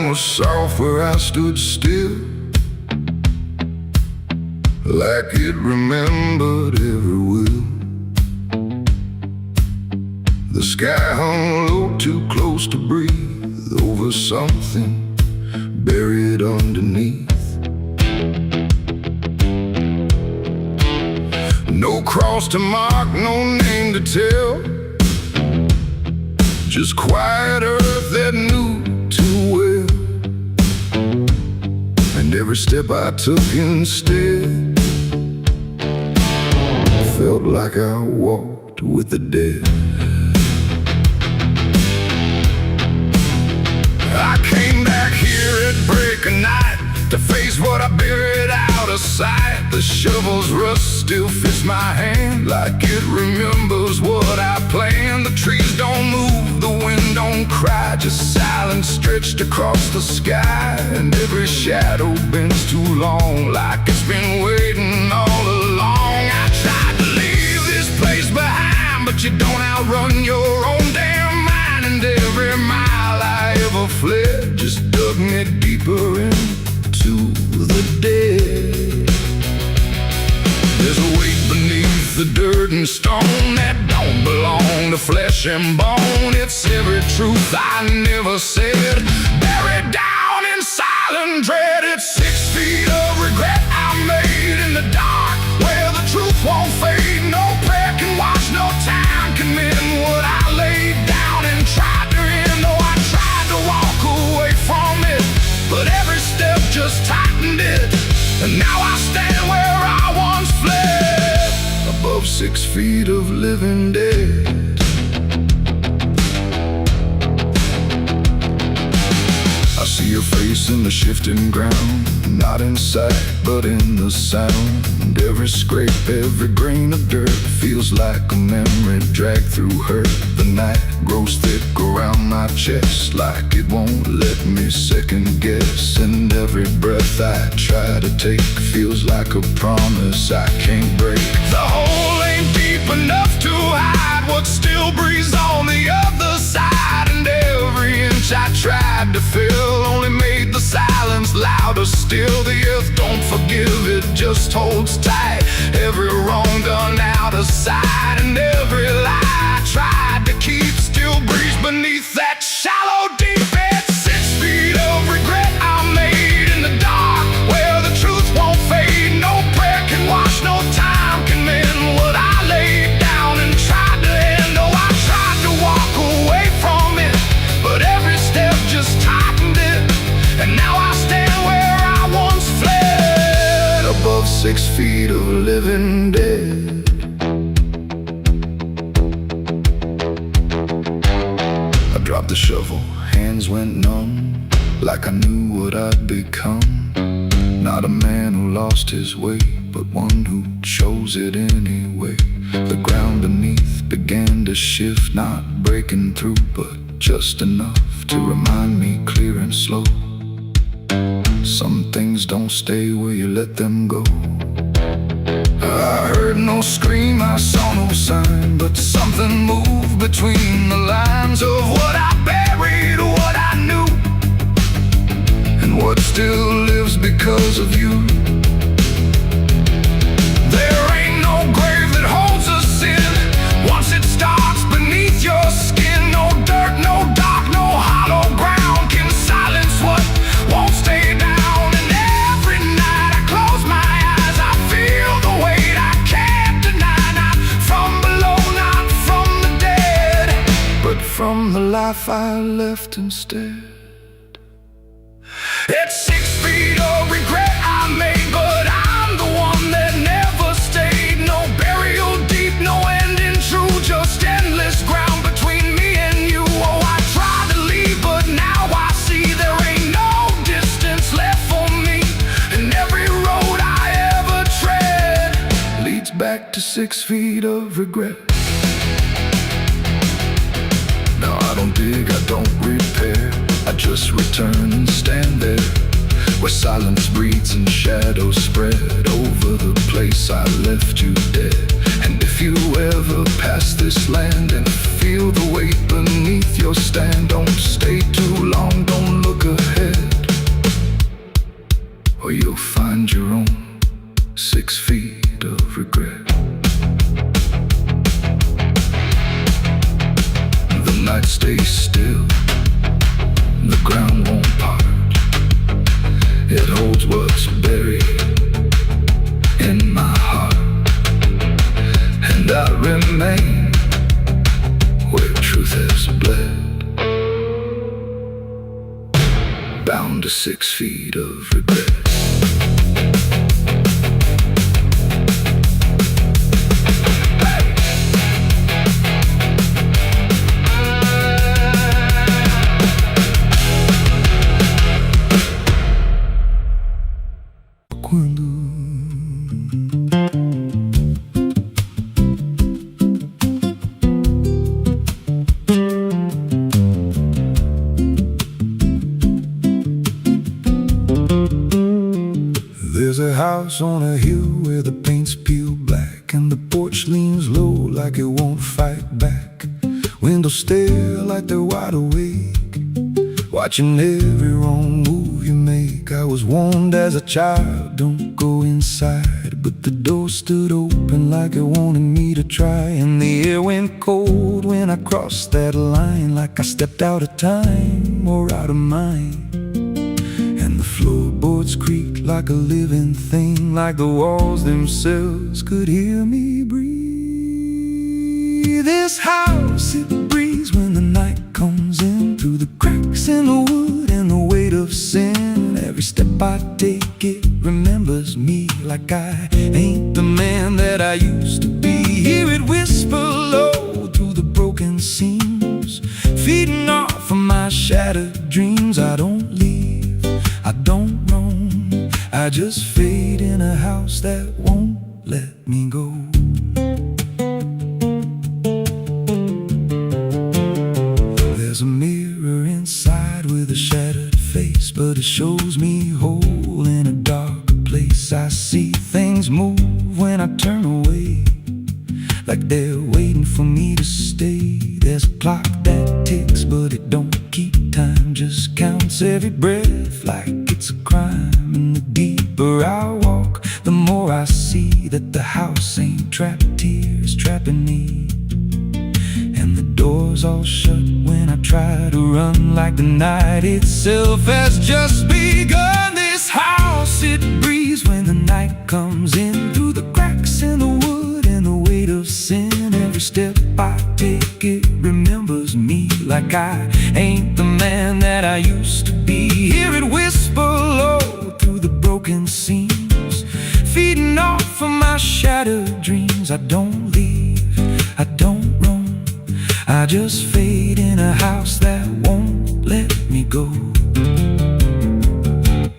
Speaker 2: Was soft where I stood still, like it remembered every will. The sky hung low, too close to breathe, over something buried underneath. No cross to mark, no name to tell, just quiet earth that knew too well. And every step I took instead felt like I walked with the dead. sight. The shovel's rust still fits my hand, like it remembers what I planned. The trees don't move, the wind don't cry, just silence stretched across the sky. And every shadow bends too long, like it's been waiting all along. I tried to leave this place behind, but you don't outrun your own damn mind. And every mile I ever fled just dug me deeper into the dead. There's a weight beneath the dirt and stone that don't belong to flesh and bone. It's every truth I never said, buried down in silent dread. It's 6 feet of regret I made in the dark, where the truth won't fade. No prayer can wash, no time can mend what I laid down and tried to end. Oh, I tried to walk away from it, but every step just tightened it. And now I stand where I once fled, above 6 feet of living dead. I see your face in the shifting ground, not in sight, but in the sound. Every scrape, every grain of dirt feels like a memory dragged through hurt. The night grows thick around my chest, like it won't let me second guess. And every breath I try to take feels like a promise I can't break. The hole ain't deep enough to hide what still breathes on the other side. And every inch I tried to fill only made the silence louder still. The earth don't forgive, it just holds tight. Every wrong done out of sight, and every lie I tried to keep still breathes beneath that shallow deep end. 6 feet of regret I made in the dark, where the truth won't fade. No prayer can wash, no time can mend what I laid down and tried to end. Oh, I tried to walk away from it, but every step just tightened it. And now I stand where I once fled, above 6 feet of living dead. I dropped the shovel, hands went numb, like I knew what I'd become. Not a man who lost his way, but one who chose it anyway. The ground beneath began to shift, not breaking through, but just enough to remind me clear and slow. Some things don't stay where you let them go. I heard no scream, I saw no sign, but something moved between the lines of what I buried, what I knew, and what still lives because of you. There ain't no grave that holds us in once it starts beneath your skin. No dirt, no dark, no hollow ground can silence what won't stay down. And every night I close my eyes, I feel the weight I can't deny. Not from below, not from the dead, but from the life I left instead. It's 6 feet of regret I made, but I'm the one that never stayed. No burial deep, no ending true, just endless ground between me and you. Oh, I tried to leave, but now I see there ain't no distance left for me. And every road I ever tread leads back to 6 feet of regret. No, I don't dig, I don't repair, I just return and stand there, where silence breathes and shadows spread over the place I left you dead. And if you ever pass this land and feel the weight beneath your stand, don't stay too long, don't look ahead, or you'll find your own 6 feet of regret. The night stays still, the ground won't part. It holds what's buried in my heart, and I remain where truth has bled, bound to 6 feet of regret.
Speaker 1: Quando
Speaker 2: house on a hill where the paint's peeled black, and the porch leans low like it won't fight back. Windows stare like they're wide awake, watching every wrong move you make. I was warned as a child, don't go inside, but the door stood open like it wanted me to try. And the air went cold when I crossed that line, like I stepped out of time or out of mind. And the floorboards creaked like a living thing, like the walls themselves could hear me breathe. This house, it breathes when the night comes in, through the cracks in the wood and the weight of sin. Every step I take, it remembers me, like I ain't the man that I used to be. Hear it whisper low through the broken seams, feeding off of my shattered dreams. I don't leave, I don't roam, I just fade in a house that won't let me go. There's a mirror inside with a shattered face, but it shows me whole in a dark place. I see things move when I turn away, like they're waiting for me to stay. There's a clock that ticks, but it don't keep time, just counts every breath like it's a crime. And the deeper I walk, the more I see that the house ain't trapped here, it's trapping me. And the doors all shut when I try to run, like the night itself has just begun. This house, it breathes when the night comes in, through the cracks in the wood and the weight of sin. Every step I take, it remembers me, like I ain't the man that I used to be. Hear it whisper low through the broken seams, feeding off of my shattered dreams. I don't leave, I don't roam, I just fade in a house that won't let me go.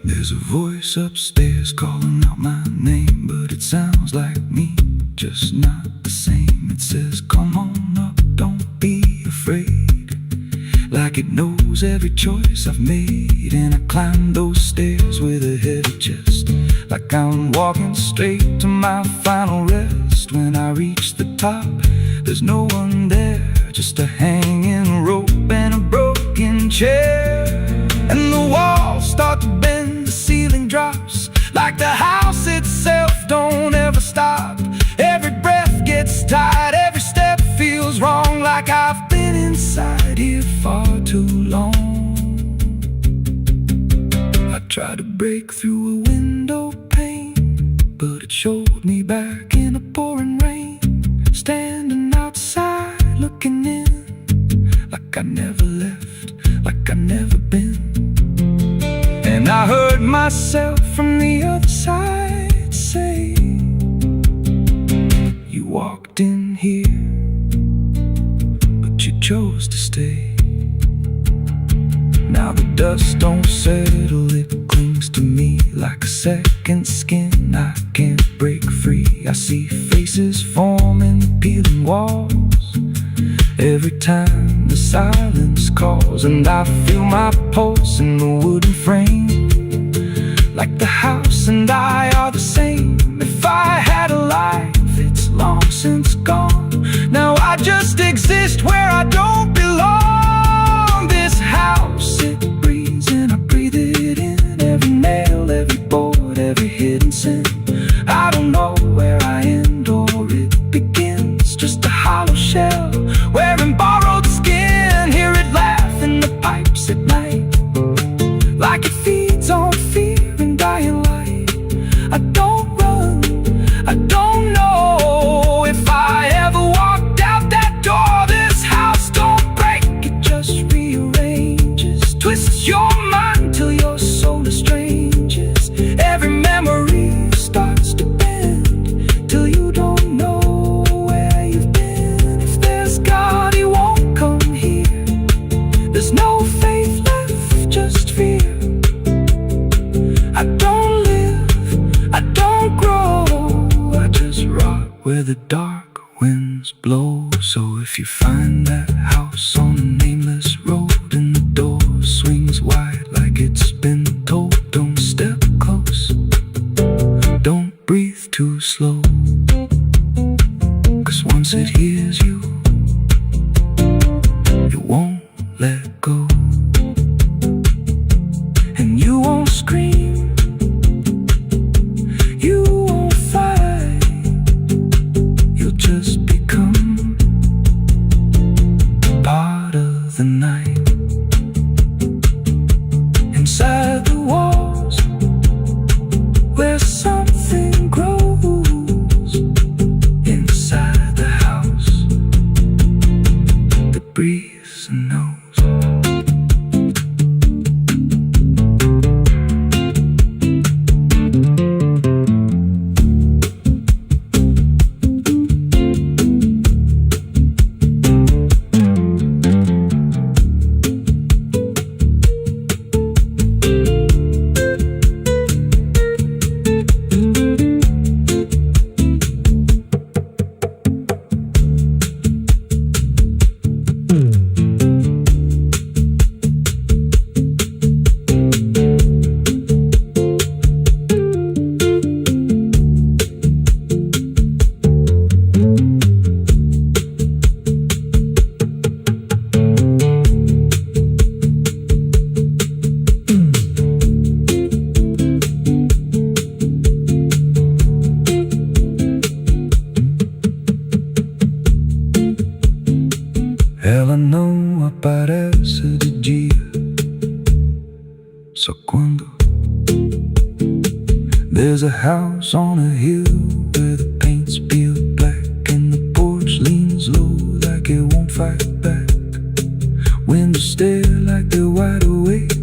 Speaker 2: There's a voice upstairs calling out my name, but it sounds like me, just not the same. It says, come on up, don't be afraid, like it knows every choice I've made. And I climb those stairs with a heavy chest, like I'm walking straight to my final rest. When I reach the top, there's no one there, just a hanging rope and a broken chair. And the walls start to bend, the ceiling drops, like the house itself don't ever stop. Every breath gets tight, every step feels wrong, like I've been inside here far too long. I tried to break through a window pane, but it showed me back in the pouring rain, standing outside looking in, like I never left, like I never been. And I heard myself from the other side say, you walked in here, but you chose to stay. Now the dust don't settle, it clings to me like a second skin. I can't break free. I see faces forming the peeling walls every time the silence calls. And I feel my pulse in the wooden frame, like the house and I are the same. If I had a life, it's long since gone. Now I just exist where I don't belong. This house, it breathes and I breathe it in. Every nail, every board, every hidden sin. I don't know where I end or it begins, just a hollow shell wearing borrowed skin. Hear it laugh in the pipes at night, like it feeds on fear and dying light. I don't run, I don't know if I ever walked out that door. This house don't break, it just rearranges, twists your mind till your soul estranges. Every memory starts to bend till you don't know where you've been. If there's God, he won't come here. There's no faith left, just fear. I don't live, I don't grow, I just rot where the dark winds blow. So if you find that house on a nameless road and the door swings wide, So cuando there's a house on a hill where the paint's peeled black and the porch leans low like it won't fight back. Windows stare like they're wide awake,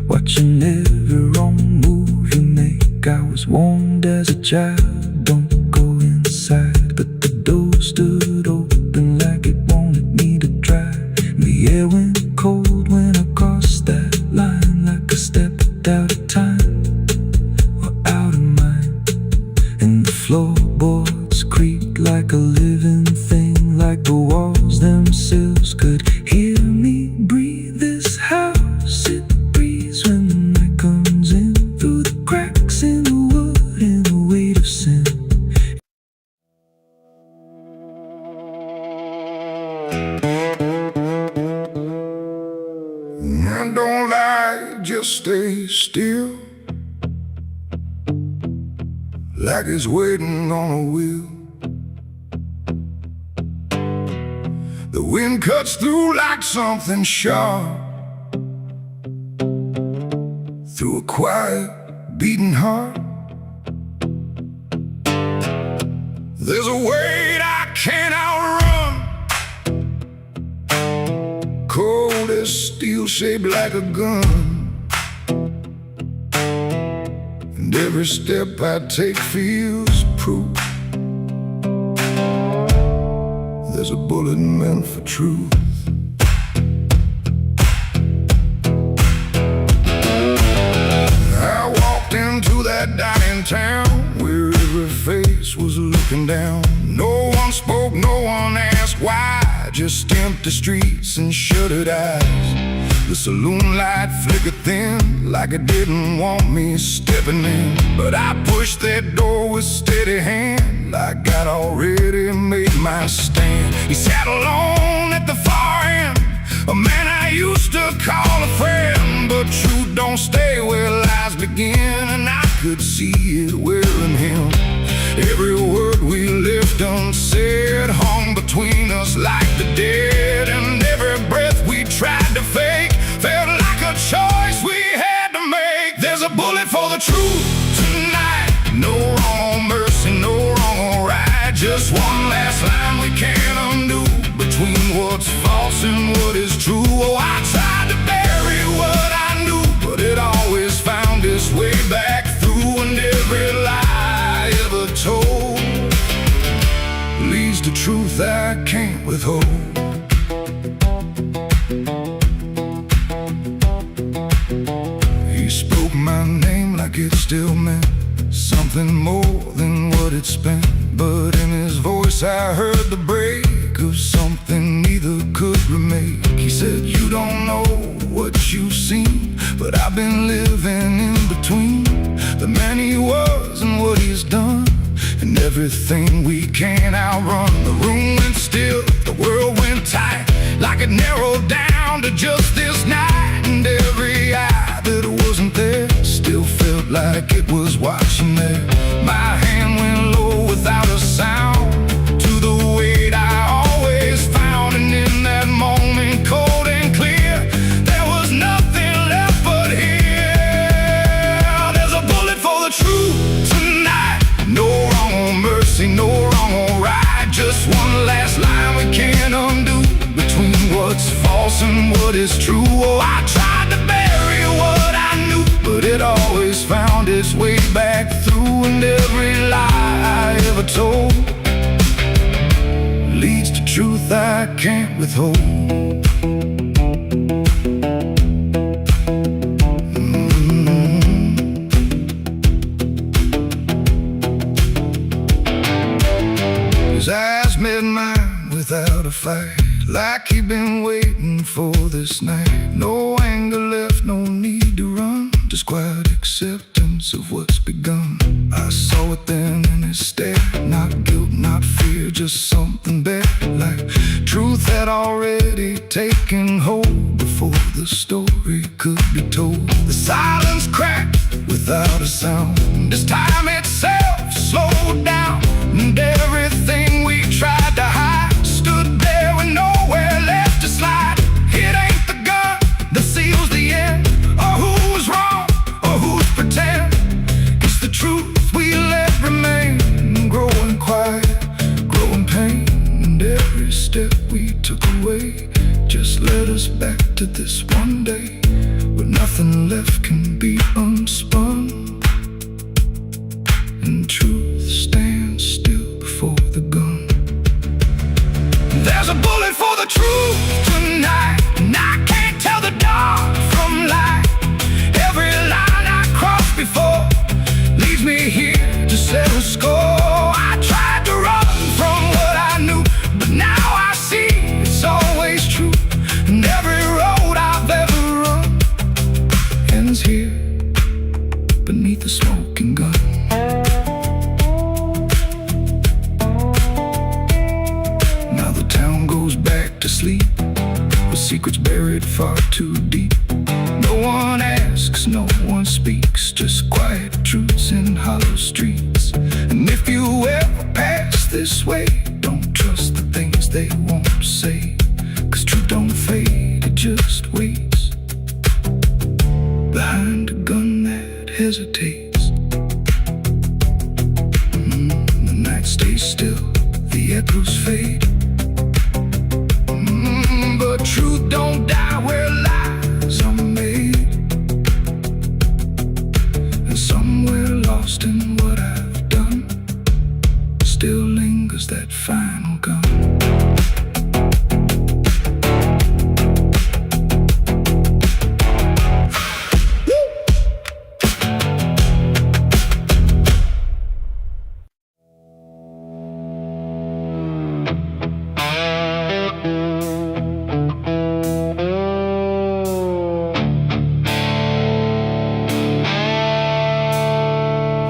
Speaker 2: watching every wrong move you make. I was warned as a child, don't go inside, but the door stood open like it wanted me to try. The air went cold when I crossed that line, like I stepped out of time or out of mind. And the floorboards creaked like a living thing, like the walls themselves could hear me breathe. This house, it breathes when the night comes in, through the cracks in the wood and the weight of sin. And don't lie, just stay still, like it's waiting on a wheel. The wind cuts through like something sharp, through a quiet, beating heart. There's a weight I can't outrun, cold as steel, shaped like a gun. And every step I take feels proof there's a bullet meant for truth. I walked into that dining town where every face was looking down. No one spoke, no one asked why, just empty streets and shuttered eyes. The saloon light flickered thin, like it didn't want me stepping in. But I pushed that door with steady hand, like I'd already made my stand. He sat alone at the far end, a man I used to call a friend. But truth don't stay where lies begin, and I could see it wearing him. Every word we left unsaid hung between us like the dead. And every breath we tried to fake felt like a choice we had to make. There's a bullet for the truth tonight, no wrong or mercy, no wrong or right. Just one last line we can't undo, between what's false and what is true. Oh, I tried to bury what I knew, but it always found its way back through. And every lie ever told leads to truth I can't withhold. He spoke my name like it still meant something more than what it spent. But in his voice I heard the break of something neither could remake. He said, you don't know what you've seen, but I've been living in between the man he was and what he's done, and everything we can't outrun. The room went still, the world went tight, like it narrowed down to just this night. And every eye that wasn't there still felt like it was watching there. My hand went low without a sound to the weight I always found. And in that moment, cold and clear, there was nothing left but here. There's a bullet for the truth tonight, no wrong or mercy, no wrong or right. Just one last line we can't undo, between what's false and what is true. Oh, I tried to bury what I knew, but it always found its way back through. And every lie I ever told leads to truth I can't withhold. His eyes met mine without a fight, like he'd been waiting for this night. No anger left, no need to run, just quiet acceptance of what's begun. I saw it then in his stare, not guilt, not fear, just something better, like truth had already taken hold before the story could be told. The silence cracked without a sound, this time itself slowed down, and everything we tried to hide stood there with nowhere left to slide. It ain't the gun that seals the end, or one day, but nothing left can be unspun, and truth stands still before the gun. There's a bullet for the truth tonight, and I can't tell the dark from light. Every line I crossed before leads me here to settle score. I tried to run from what I knew, but now I see it's always true. And every road I've ever run ends here beneath the smoking gun. Now the town goes back to sleep, with secrets buried far too deep. No one asks, no one speaks, just quiet truths in hollow streets. And if you ever pass this way, don't trust the things they won't say, 'cause truth don't fade, it just waits behind a gun that hesitates. The night stays still, the echoes fade, but truth don't die where lies are made. And somewhere lost in what I've done still lingers that final gun.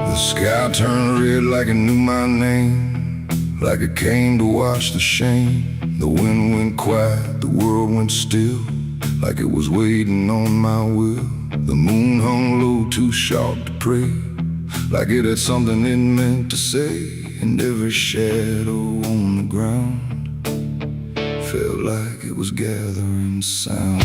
Speaker 2: The sky turned red like it knew my name, like it came to watch the shame. The wind went quiet, the world went still, like it was waiting on my will. The moon hung low, too sharp to pray, like it had something it meant to say. And every shadow on the ground felt like it was gathering sound.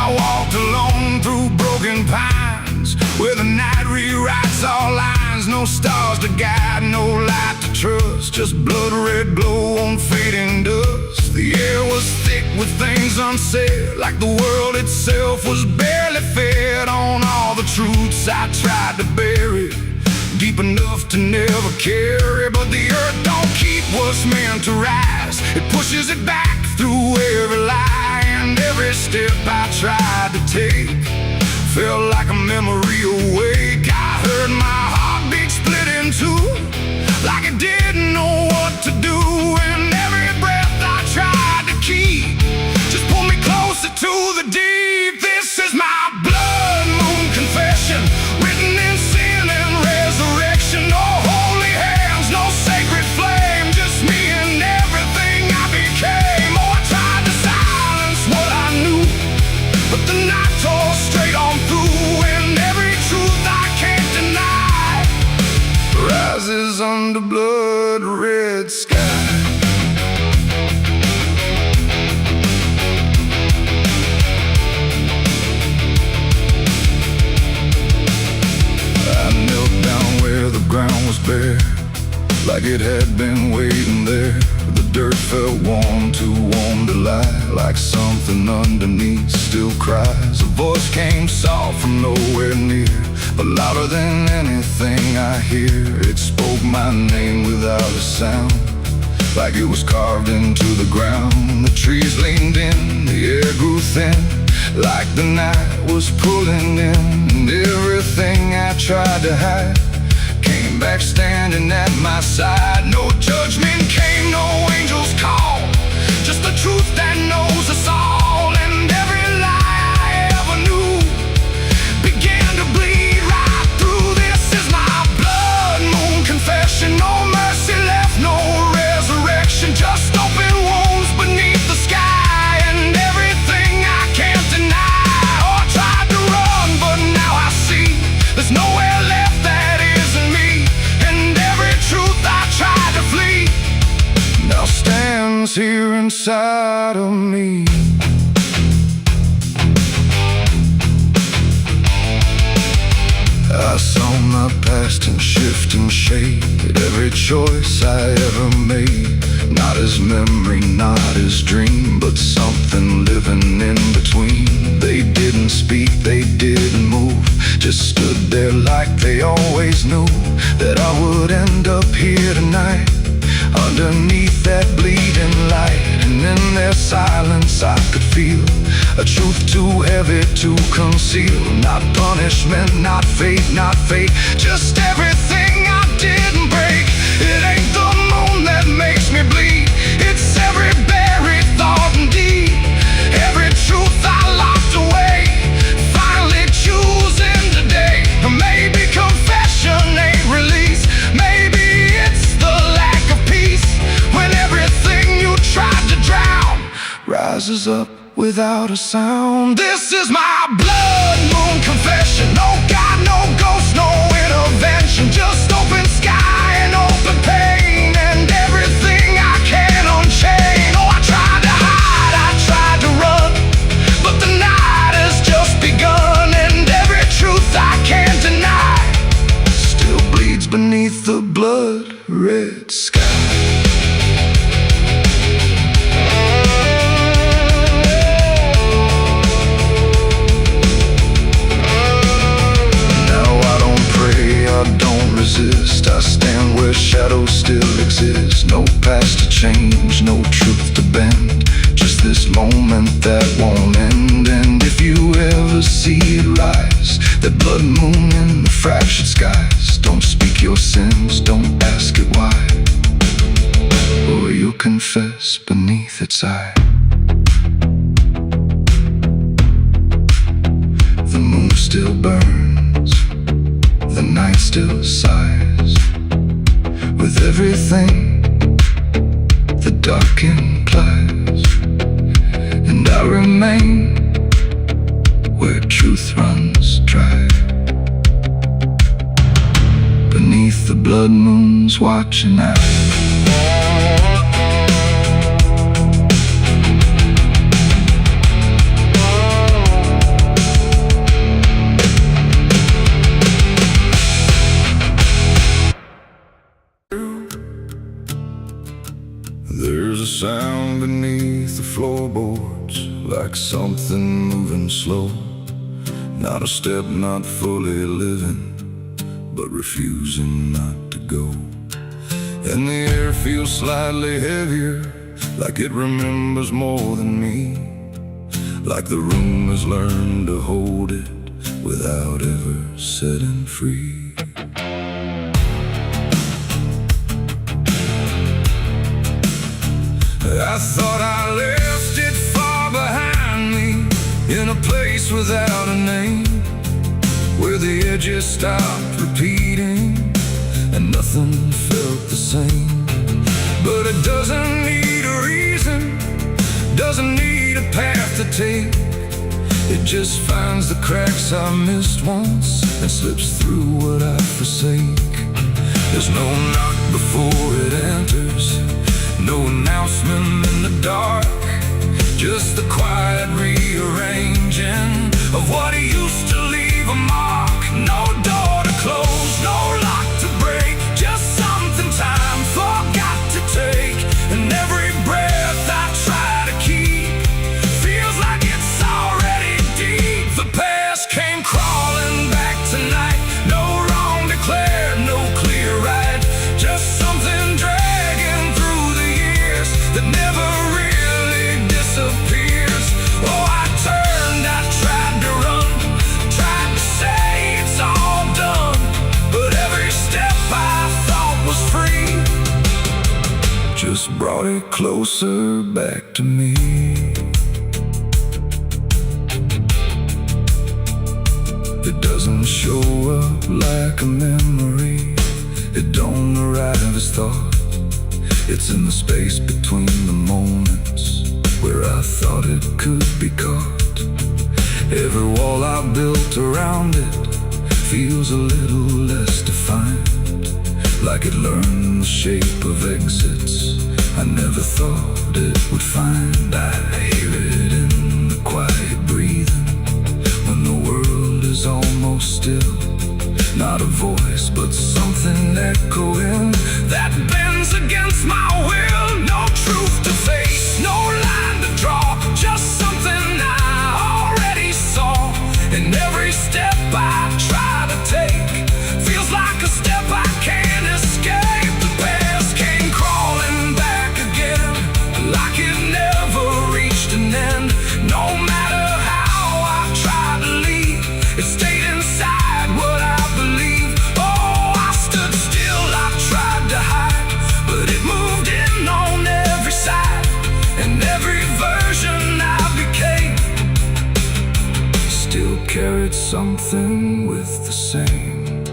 Speaker 2: I walked alone through broken pines, where the night rewrites all lines. No stars to guide, no light to trust, just blood red glow on fading dust. The air was thick with things unsaid, like the world itself was barely fed on all the truths I tried to bury, deep enough to never carry. But the earth don't keep what's meant to rise, it pushes it back through every lie. And every step I tried to take felt like a memory awake. I heard my heartbeat split in two, like it didn't know what to do. And every breath I tried to keep just pulled me closer to the deep. This is my blood moon confession, written in sin and resurrection. No holy hands, no sacred flame, just me and everything I became. Oh, I tried to silence what I knew, but the night tore straight on through. And every truth I can't deny rises under blood red sky. I knelt down where the ground was bare, like it had been waiting there. The dirt felt warm, too warm to lie, like something underneath still cries. A voice came soft from nowhere near, but louder than anything I hear. It spoke my name without a sound, like it was carved into the ground. The trees leaned in, the air grew thin, like the night was pulling in. And everything I tried to hide came back standing at my side. No judgment came, no angel's call, just the truth that knows us all. And every lie I ever knew began to bleed right through. This is my blood moon confession, no mercy left, no resurrection, just open wounds beneath the sky. And everything I can't deny. Oh, I tried to run, but now I see there's nowhere left that isn't me. And every truth I tried to flee now stands here inside of me. I saw my my past in shifting shade. Every choice I ever made, not as memory, not as dream, but something living in between. They didn't speak, they didn't move, just stood there like they always knew that I would end up here tonight, underneath that bleeding light. And in their silence I could feel a truth too heavy to conceal. Not punishment, not fate, not fate, just everything I didn't break. It ain't the moon that makes me bleed, it's every buried thought and deed, every truth I locked away, finally choosing today. Maybe confession ain't release, maybe it's the lack of peace, when everything you tried to drown rises up without a sound. This is my blood moon confession. No God, no ghost, no intervention, just open sky and open pain, and everything I can unchain. Oh, I tried to hide, I tried to run, but the night has just begun, and every truth I can't deny still bleeds beneath the blood red sky. I stand where shadows still exist. No past to change, no truth to bend, just this moment that won't end. And if you ever see it rise, that blood moon in the fractured skies, don't speak your sins, don't ask it why, or you'll confess beneath its eye. The moon still burns, the night still sighs, with everything the dark implies. And I remain where truth runs dry, beneath the blood moon's watching eye. There's a sound beneath the floorboards, like something moving slow. Not a step, not fully living, but refusing not to go. And the air feels slightly heavier, like it remembers more than me, like the room has learned to hold it without ever setting free. I thought I left it far behind me, in a place without a name, where the edges stopped repeating and nothing felt the same. But it doesn't need a reason, doesn't need a path to take. It just finds the cracks I missed once and slips through what I forsake. There's no knock before it enters, no announcement in the dark, just the quiet rearranging of what used to leave a mark. No door to close, no lock to break, just something time forgot to take. And every breath I try to keep feels like it's already deep. The past came crawling back tonight, no wrong declared, no clear right, just something dragging through the years that never really disappears. Oh, I turned, I tried to run, tried to say it's all done, but every step I thought was free just brought it closer back to me. It doesn't show up like a memory, it don't arrive as thought. It's in the space between the moments where I thought it could be caught. Every wall I built around it feels a little less defined, like it learned the shape of exits I never thought it would find. I hear it in the quiet breathing when the world is almost still, Not a voice, but something echoing that bends against my will. No truth to face, no line to draw, just something I already saw. And every step I try to take feels like a step I can't escape. The past came crawling back again, like it never reached an end. No matter how I tried to leave, it stayed inside what I believe. Oh, I stood still, I tried to hide, but it moved in on every side. And every version I became still carried something with the same.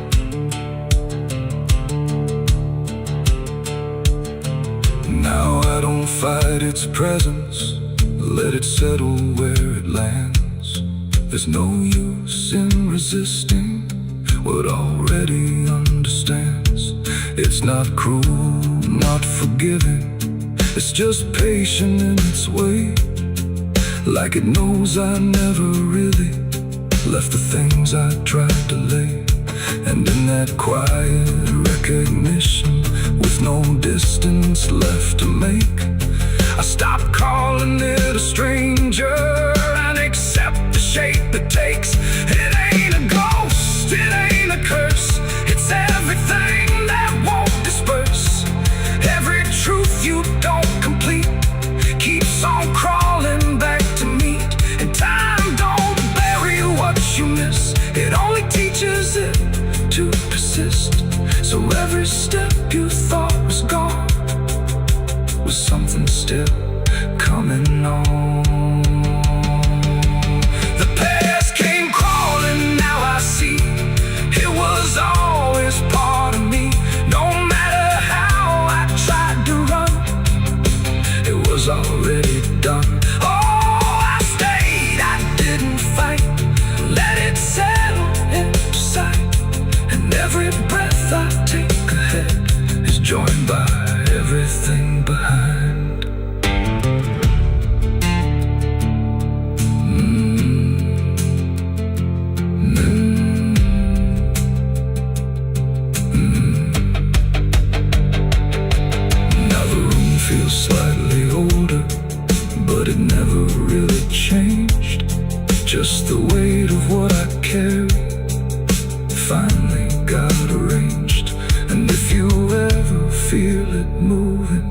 Speaker 2: Now I don't fight its presence, let it settle where it lands. There's no use in resisting what already understands. It's not cruel, not forgiving, it's just patient in its way. Like it knows I never really left the things I tried to lay. And in that quiet recognition, with no distance left to make, I stop calling it a stranger and accept the shape it takes. It ain't a ghost, it ain't a curse, it's everything that won't disperse. Every truth you don't complete keeps on crawling back to meet. And time don't bury what you miss, it only teaches it to persist. So every step you thought was gone was something still coming on. The past came crawling, now I see it was always part of me. No matter how I tried to run, it was already done. Oh, I stayed, I didn't fight, let it settle into sight. And every breath I take ahead is joined by everything behind. Now the room feels slightly older, but it never really changed. Just the weight of what I carry finally got arranged. And if you ever feel it moving,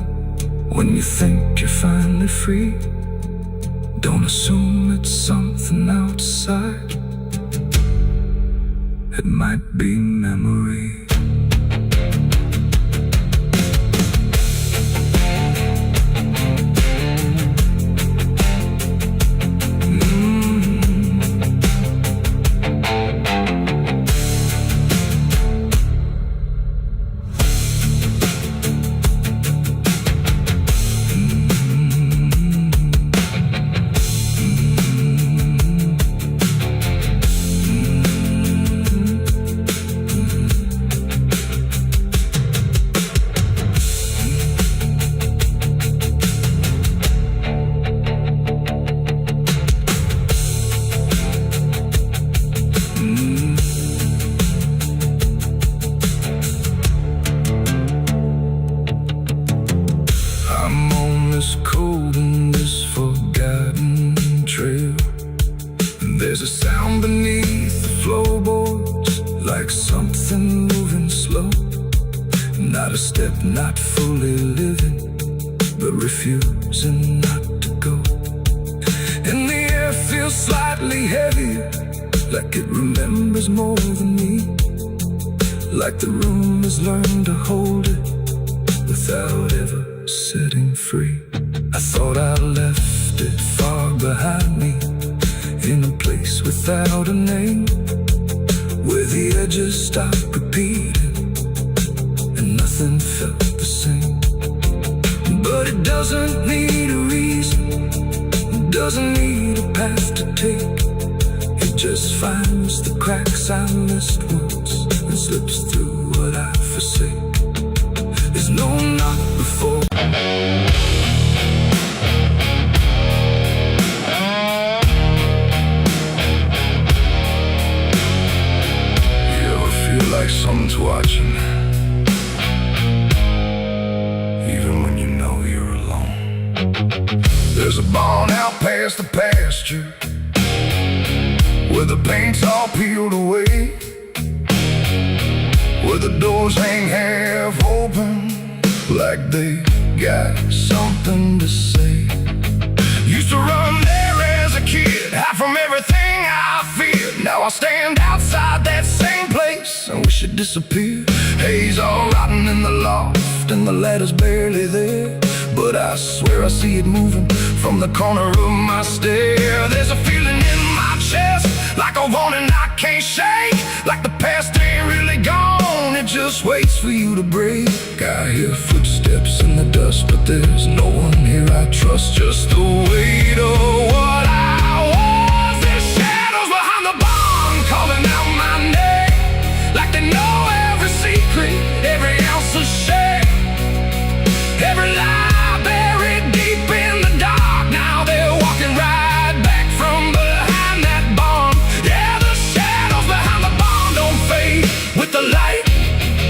Speaker 2: when you think you're finally free, don't assume it's something outside. It might be memory. There's a sound beneath the floorboards, like something moving slow. Not a step, not fully living, but refusing not to go. And the air feels slightly heavier, like it remembers more than me. Like the room has learned to hold it without ever setting free. I thought I left it far behind me, in a place without a name, where the edges stopped repeating and nothing felt the same. But it doesn't need a reason, it doesn't need a path to take. It just finds the cracks I missed once and slips through what I forsake. There's no knock before you'll feel watching, even when you know you're alone. There's a barn out past the pasture where the paint's all peeled away, where the doors hang half open like they got something to say. Used to run there as a kid, hide from everything I feared. Now I stand outside that same place and wish it disappeared. Haze all rotten in the loft and the ladder's barely there, but I swear I see it moving from the corner of my stair. There's a feeling in my chest, like a warning I can't shake, like the past ain't really gone, it just waits for you to break. I hear footsteps in the dust, but there's no one here I trust. Just the weight of what I was. There's shadows behind the barn calling out my name, like they know every secret, every ounce of shame, every lie buried deep in the dark. Now they're walking right back from behind that barn. Yeah, the shadows behind the barn don't fade with the light.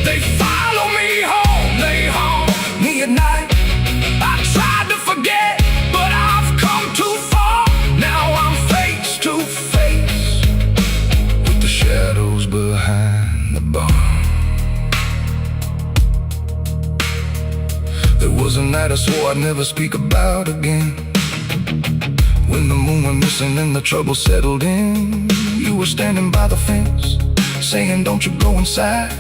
Speaker 2: They follow me home, they haunt me at night. I tried to forget, but I've come too far. Now I'm face to face with the shadows behind the barn. There was a night I swore I'd never speak about again, when the moon went missing and the trouble settled in. You were standing by the fence, saying don't you go inside,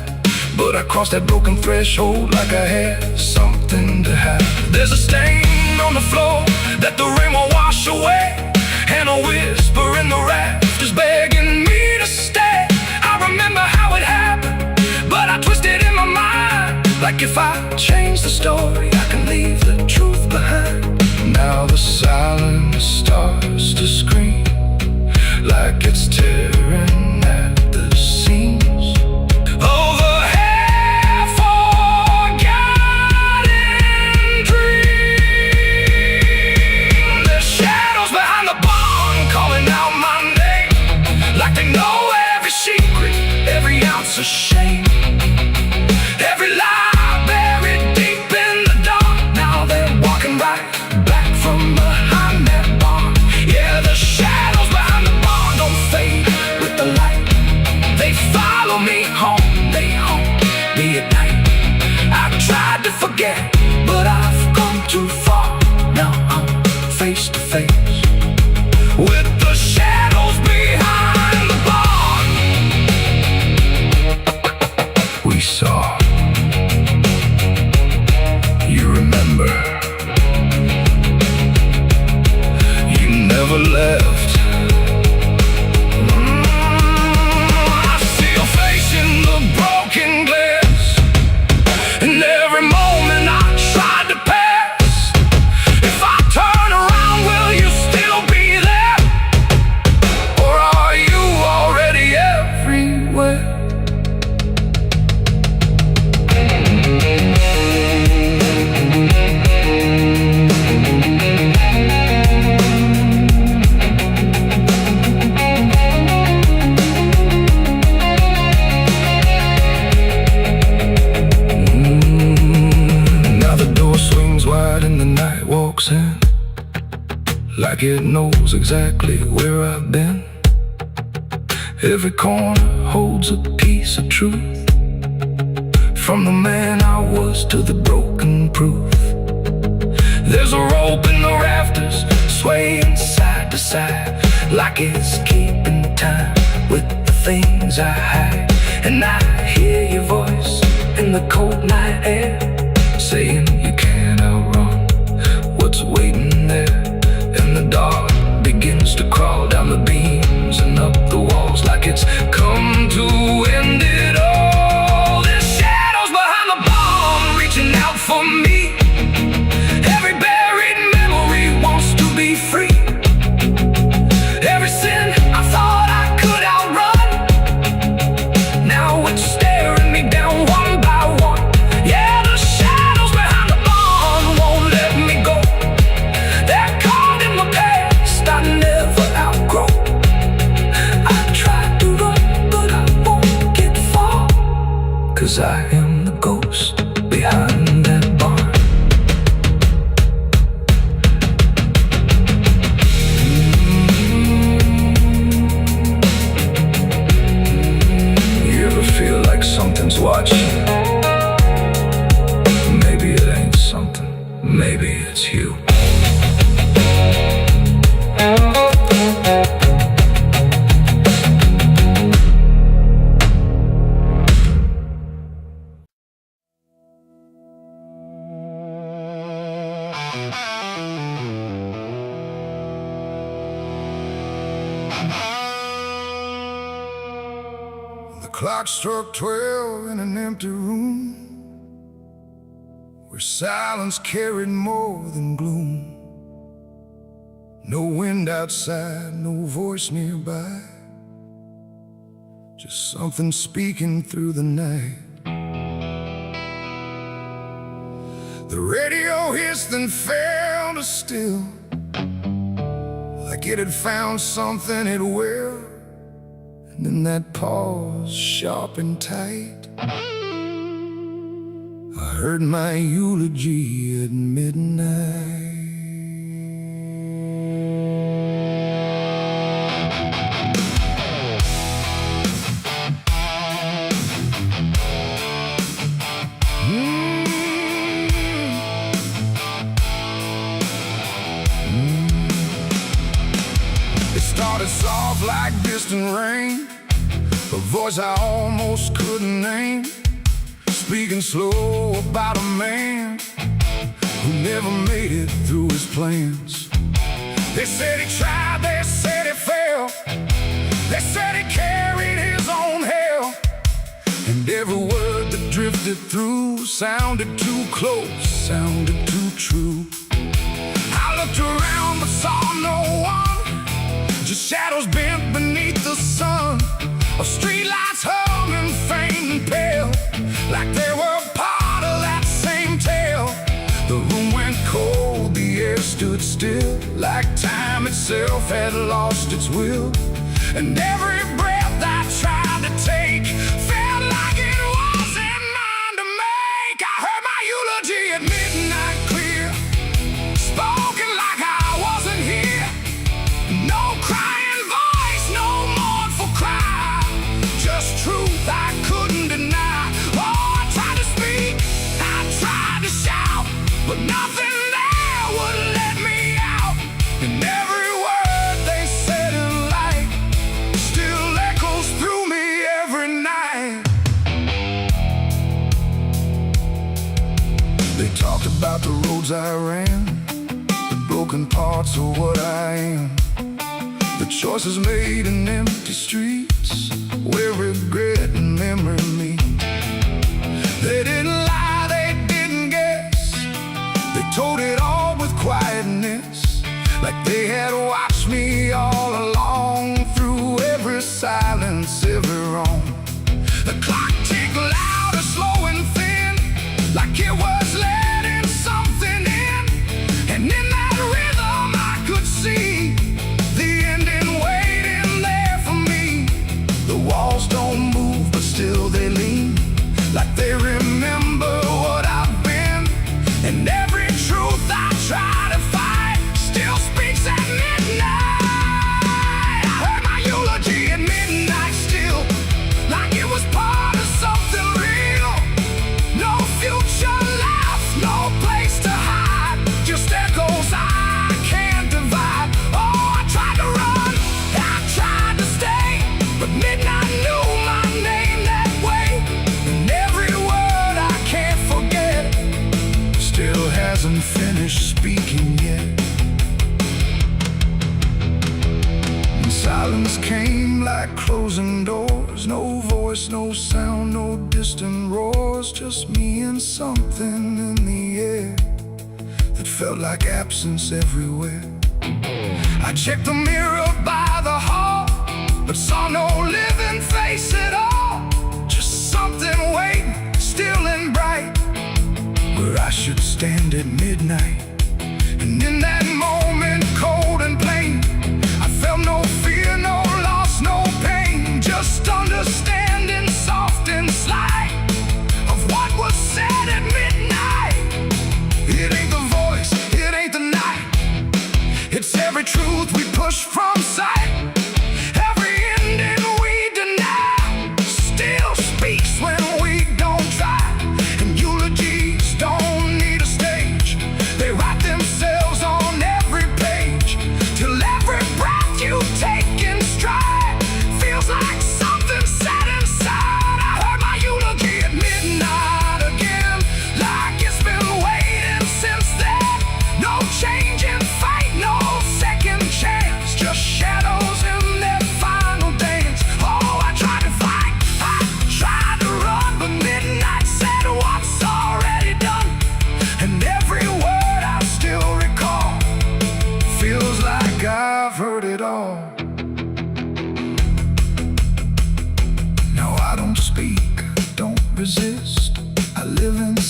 Speaker 2: but I crossed that broken threshold like I had something to hide. There's a stain on the floor that the rain won't wash away, and a whisper in the rafters begging me to stay. I remember how it happened, but I twisted in my mind, like if I change the story, I can leave the truth behind. Now the silence starts to scream, like it's tearing at the seams. Over half-forgotten dreams. There's shadows behind the barn calling out my name, like they know every secret, every ounce of shame, every lie buried deep in the dark. Now they're walking right back from behind that barn. Yeah, the shadows behind the barn don't fade with the light. They follow me home, they haunt me at night. I tried to forget, but I've come too far. Now I'm face to face with the shadows behind the barn. We saw, you remember, you never left. I see your face in the broken glass, and every moment I tried to pass. If I turn around, will you still be there, or are you already everywhere? Now the door swings wide and the night walks in, like it knows exactly where I've been. Every corner holds a piece of truth, from the man I was to the broken proof. There's a rope in the rafters, swaying side to side, like it's keeping time with the things I hide. And I hear your voice in the cold night air, saying you can't outrun what's waiting there. And the dark begins to crawl down the beams and up the walls, like it's come to end it all. There's shadows behind the barn reaching out for me. Every buried memory wants to be free. Every sin I thought I could outrun, now it's staring me down one by one. Yeah, the shadows behind the The clock struck 12 in an empty room where silence carried more than gloom. No wind outside, no voice nearby, just something speaking through the night. The radio hissed and fell to still, like it had found something it will. And in that pause, sharp and tight, I heard my eulogy at midnight. It started soft like distant rain, a voice I almost couldn't name, speaking slow about a man who never made it through his plans. They said he tried, they said he failed, they said he carried his own hell, and every word that drifted through sounded too close, sounded too true. I looked around but saw no one, just shadows bent beneath the sun, of streetlights humming faint and pale, like they were part of that same tale. The room went cold, the air stood still, like time itself had lost its will. And every breath I tried to take felt like it wasn't mine to make. I heard my eulogy at midnight clear, spoken like I wasn't here. No crying voice, no mournful cry, just truth I couldn't deny. Oh, I tried to speak, I tried to shout, but nothing there would let me out. And every word they said in light still echoes through me every night. They talked about the roads I ran, the broken parts of what I am, the choices made in empty streets where regret and memory meet. They didn't lie, they didn't guess, they told it all with quietness, like they had watched me all along, through every silence, every wrong. The clock ticked louder, slow and thin, like it was letting something in. And in that rhythm I could see the ending waiting there for me. The walls don't move, but still they lean, like they remember what I've been. And every truth I try to fight still speaks at midnight. I heard my eulogy at midnight still, like it was part of something real. No future left, no place to hide, just echoes I can't divide. Oh, I tried to run, I tried to stay, but midnight knew my name that way. And every word I can't forget still hasn't finished speaking yet. And silence came like closing doors, no voice, no sound, no distant roars, just me and something in the air that felt like absence everywhere. I checked the mirror by the hall, but saw no living face at all, just something waiting, still and bright, where I should stand at midnight. And in that moment, cold and plain, I felt no fear, no loss, no pain, just understanding, soft and slight, of what was said at midnight. It ain't the voice, it ain't the night, it's every truth we push from sight. Every ending we deny still speaks when we don't try. And eulogies don't need a stage, they write themselves on every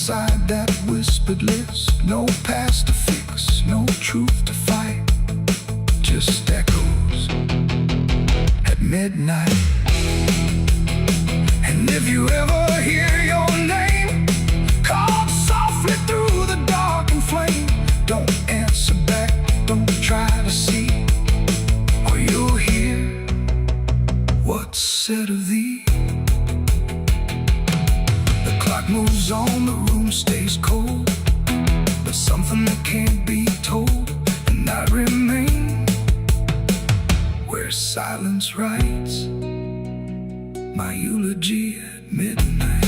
Speaker 2: inside that whispered list. No past to fix, no truth to fight, just echoes at midnight. And if you ever hear your name called softly through the dark and flame, don't answer back, don't try to see, or you'll hear what's said of thee. The clock moves on, the room stays cold, but something that can't be told, and I remain where silence writes my eulogy at midnight.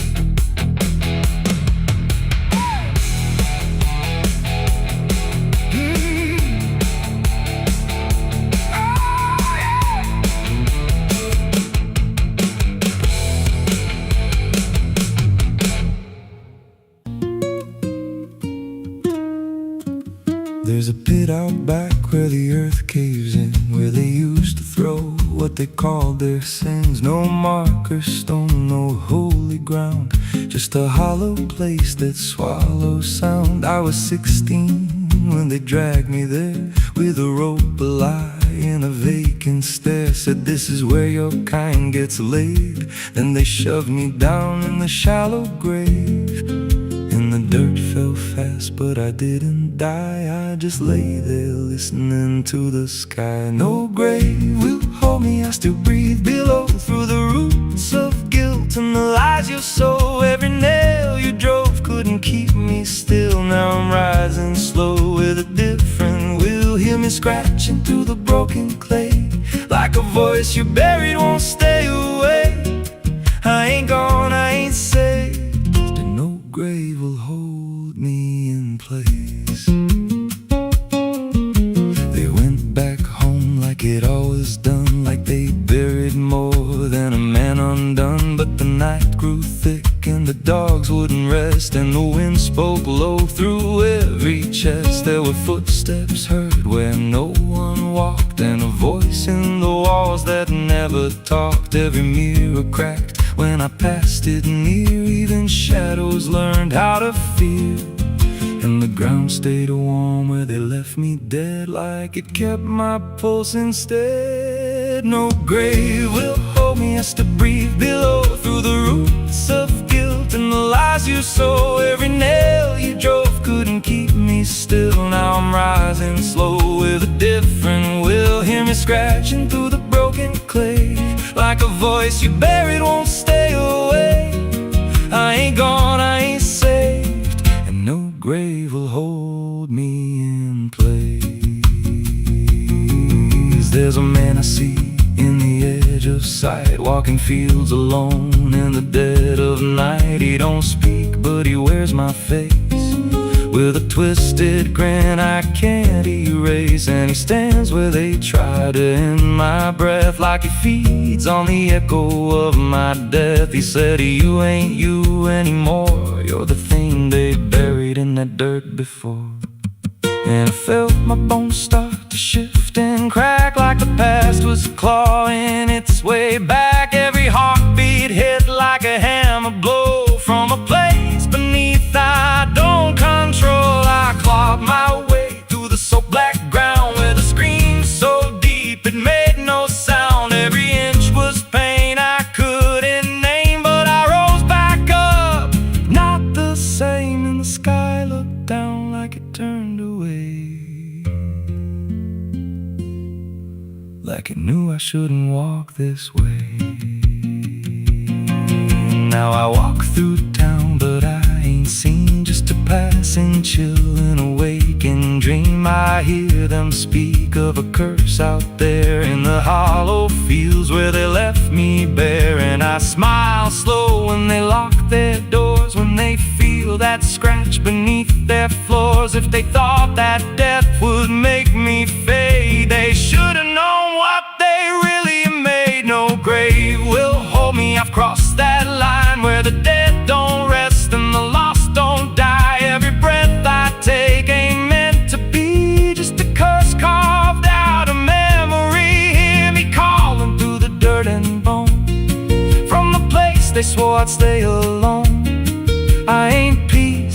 Speaker 1: There's a pit out back where the earth caves in, where they used to throw what they called their sins. No marker stone, no holy ground, just a hollow place that swallows sound. I was 16 when they dragged me there, with a rope, a lie, and a vacant stare. Said this is where your kind gets laid. Then they shoved me down in the shallow grave, and the dirt fell fast, but I didn't die. I just lay there listening to the sky. No grave will hold me, I still breathe below, through the roots of guilt and the lies you sow. Every nail you drove couldn't keep me still. Now I'm rising slow with a different will. Hear me scratching through the broken clay, like a voice you buried won't stay away. I ain't gone, I ain't saved, and no grave will hold me in place. They went back home like it always done, like they buried more than a man undone. But the night grew thick and the dogs wouldn't rest, and the wind spoke low through every chest. There were footsteps heard where no one walked, and a voice in the walls that never talked. Every mirror cracked when I passed it near, even shadows learned how to fear. And the ground stayed warm where they left me dead, like it kept my pulse instead. No grave will hold me, I still breathe below, through the roots of guilt and the lies you sow. Every nail you drove couldn't keep me still. Now I'm rising slow with a different will. Hear me scratching through the broken clay, like a voice you buried won't stay away. I ain't gone, I ain't saved, and no grave will hold me in place. There's a man I see in the edge of sight, walking fields alone in the dead of night. He don't speak, but he wears my face with a twisted grin I can't erase. And he stands where they try to end my breath, like he feeds on the echo of my death. He said, you ain't you anymore, you're the thing they buried in that dirt before. And I felt my bones start to shift and crack, like the past was clawing its way back. Every heartbeat hit like a hammer blow from a place beneath I don't control. I clawed my way through the soap black ground with a scream so deep it made no sound. Every inch was pain I couldn't name, but I rose back up, not the same. And the sky looked down like it turned away, like it knew I shouldn't walk this way. Now I walk through town, but I ain't seen, just a passing chill and a waking dream. I hear them speak of a curse out there in the hollow fields where they left me bare. And I smile slow when they lock their doors, when they feel that scratch beneath their floors. If they thought that death would make me fade, they should have known what they really made. No grave will hold me, I've crossed that line where the dead don't rest and the lost don't die. Every breath I take ain't meant to be, just a curse carved out of memory. Hear me calling through the dirt and bone, from the place they swore I'd stay alone. I ain't peace,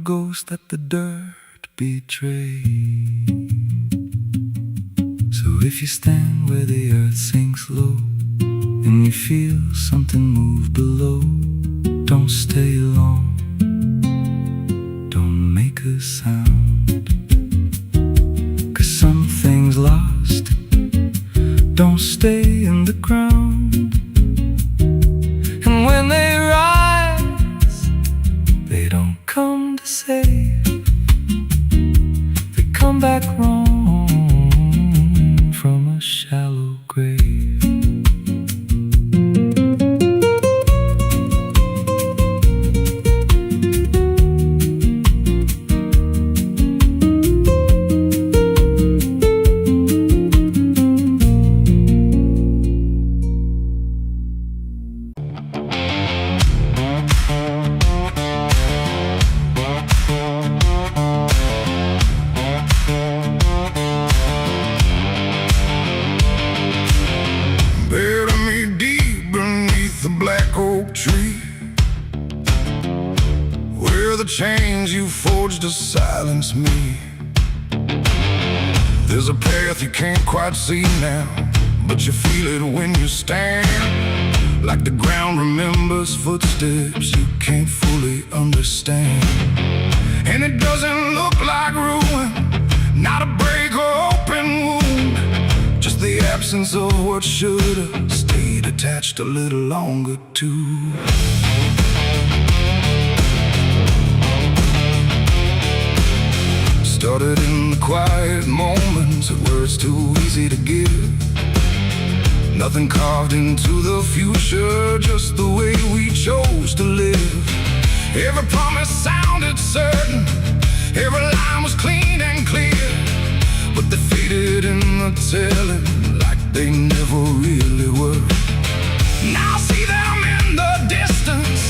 Speaker 1: ghost that the dirt betrayed. So if you stand where the earth sinks low and you feel something move below, don't stay long, don't make a sound, 'cause something's lost, don't stay in the ground. And when they rise, they don't come to save, they come back wrong from a shallow grave.
Speaker 2: Chains you forged to silence me. There's a path you can't quite see now, but you feel it when you stand. Like the ground remembers footsteps you can't fully understand. And it doesn't look like ruin, not a break or open wound, just the absence of what should've stayed attached a little longer too. Started in the quiet moments where it's too easy to give. Nothing carved into the future, just the way we chose to live. Every promise sounded certain, every line was clean and clear, but they faded in the telling like they never really were. Now I see them in the distance,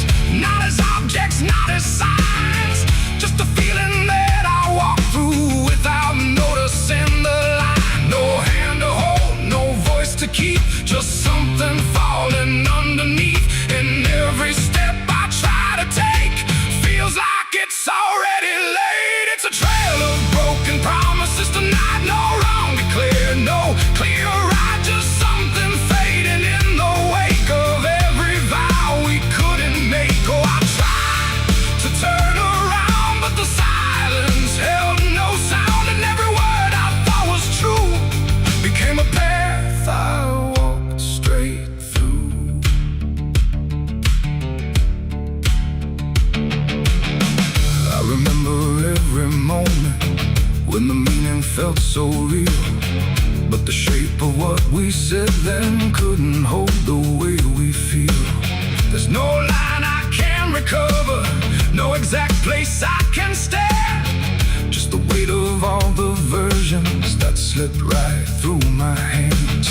Speaker 2: not as objects, not as signs, just a feeling that I walk through without noticing the line. No hand to hold, no voice to keep, just something falling underneath. And every step I try to take feels like it's already late. It's a trail of broken promises tonight, no wrong declared, no clear right, just something fading in the wake of every vow we couldn't make. Oh, I tried to turn around, but the silence held no sound, and every word I thought was true became a path I walked straight through. I remember every moment when the meaning felt so real, but the shape of what we said then couldn't hold the way we feel. There's no line I can recover, no exact place I can stand, just the weight of all the versions that slipped right through my hands.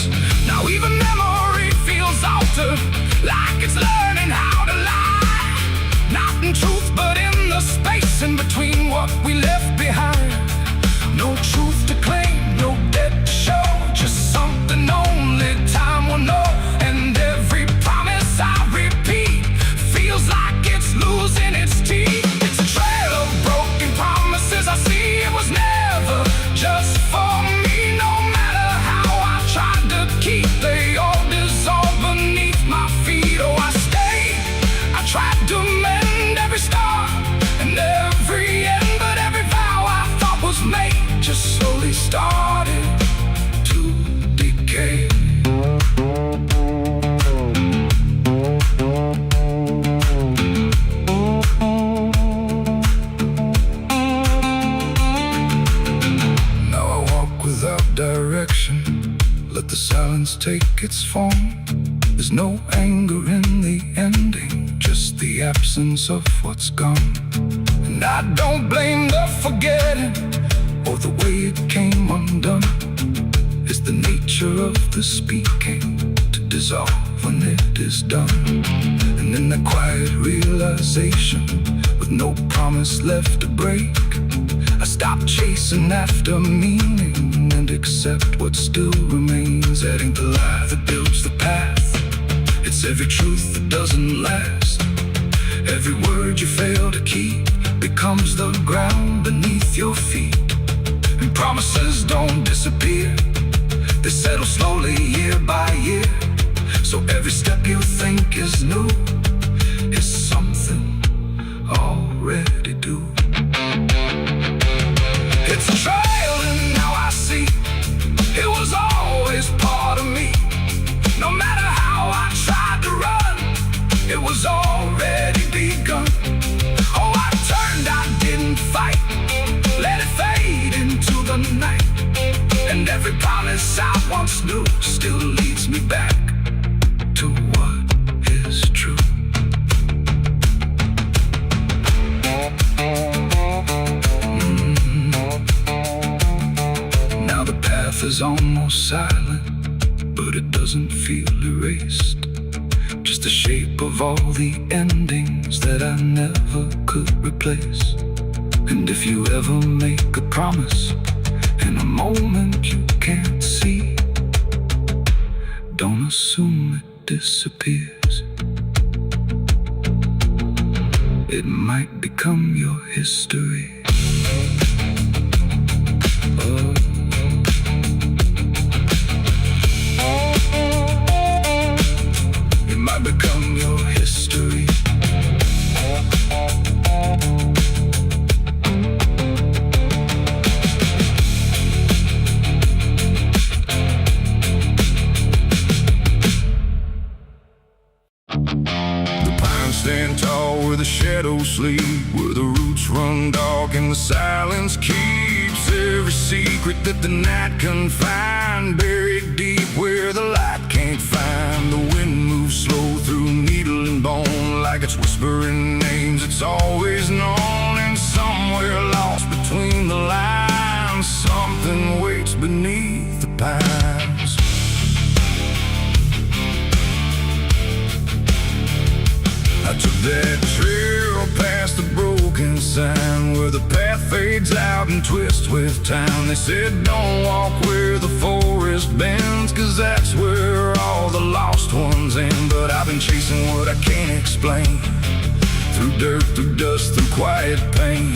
Speaker 2: Now even memory feels altered, like it's learning how to lie, not in truth but in the space in between what we left behind. No truth to claim, no debt to show, just something only time will know. And every promise I repeat feels like it's losing its teeth. It's a trail of broken promises I see, it was never just for me. No matter how I tried to keep, they all dissolve beneath my feet. Oh, I stayed, I tried to mend every star and every end, but every vow I thought was made just slowly started to decay. Now I walk without direction, let the silence take its form. There's no anger in the ending, just the absence of what's gone. And I don't blame the forgetting or the way it came undone. It's the nature of the speaking to dissolve when it is done. And in that quiet realization, with no promise left to break, I stop chasing after meaning and accept what still remains, adding the lie that builds the path. It's every truth that doesn't last, every word you fail to keep becomes the slowly, year by year. So every step you think is new is something already due. It's a trail and now I see it was always part of me. No matter how I tried to run, it was already begun. Oh, I turned, I didn't fight, let it fade into the night. And every promise I once knew still leads me back to what is true. Now the path is almost silent, but it doesn't feel erased. Just the shape of all the endings that I never could replace. And if you ever make a promise in a moment you can't see, don't assume it disappears. It might become your history. Oh. It might become your history. Stand tall where the shadows sleep, where the roots run dark and the silence keeps every secret that the night can find. Buried deep where the light can't find. The wind moves slow through needle and bone, like it's whispering names it's always known. And somewhere lost between the lines, something waits beneath the pines. I took that trail past the broken sign, where the path fades out and twists with time. They said don't walk where the forest bends, 'cause that's where all the lost ones end. But I've been chasing what I can't explain, through dirt, through dust, through quiet pain.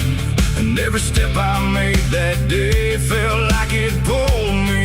Speaker 2: And every step I made that day felt like it pulled me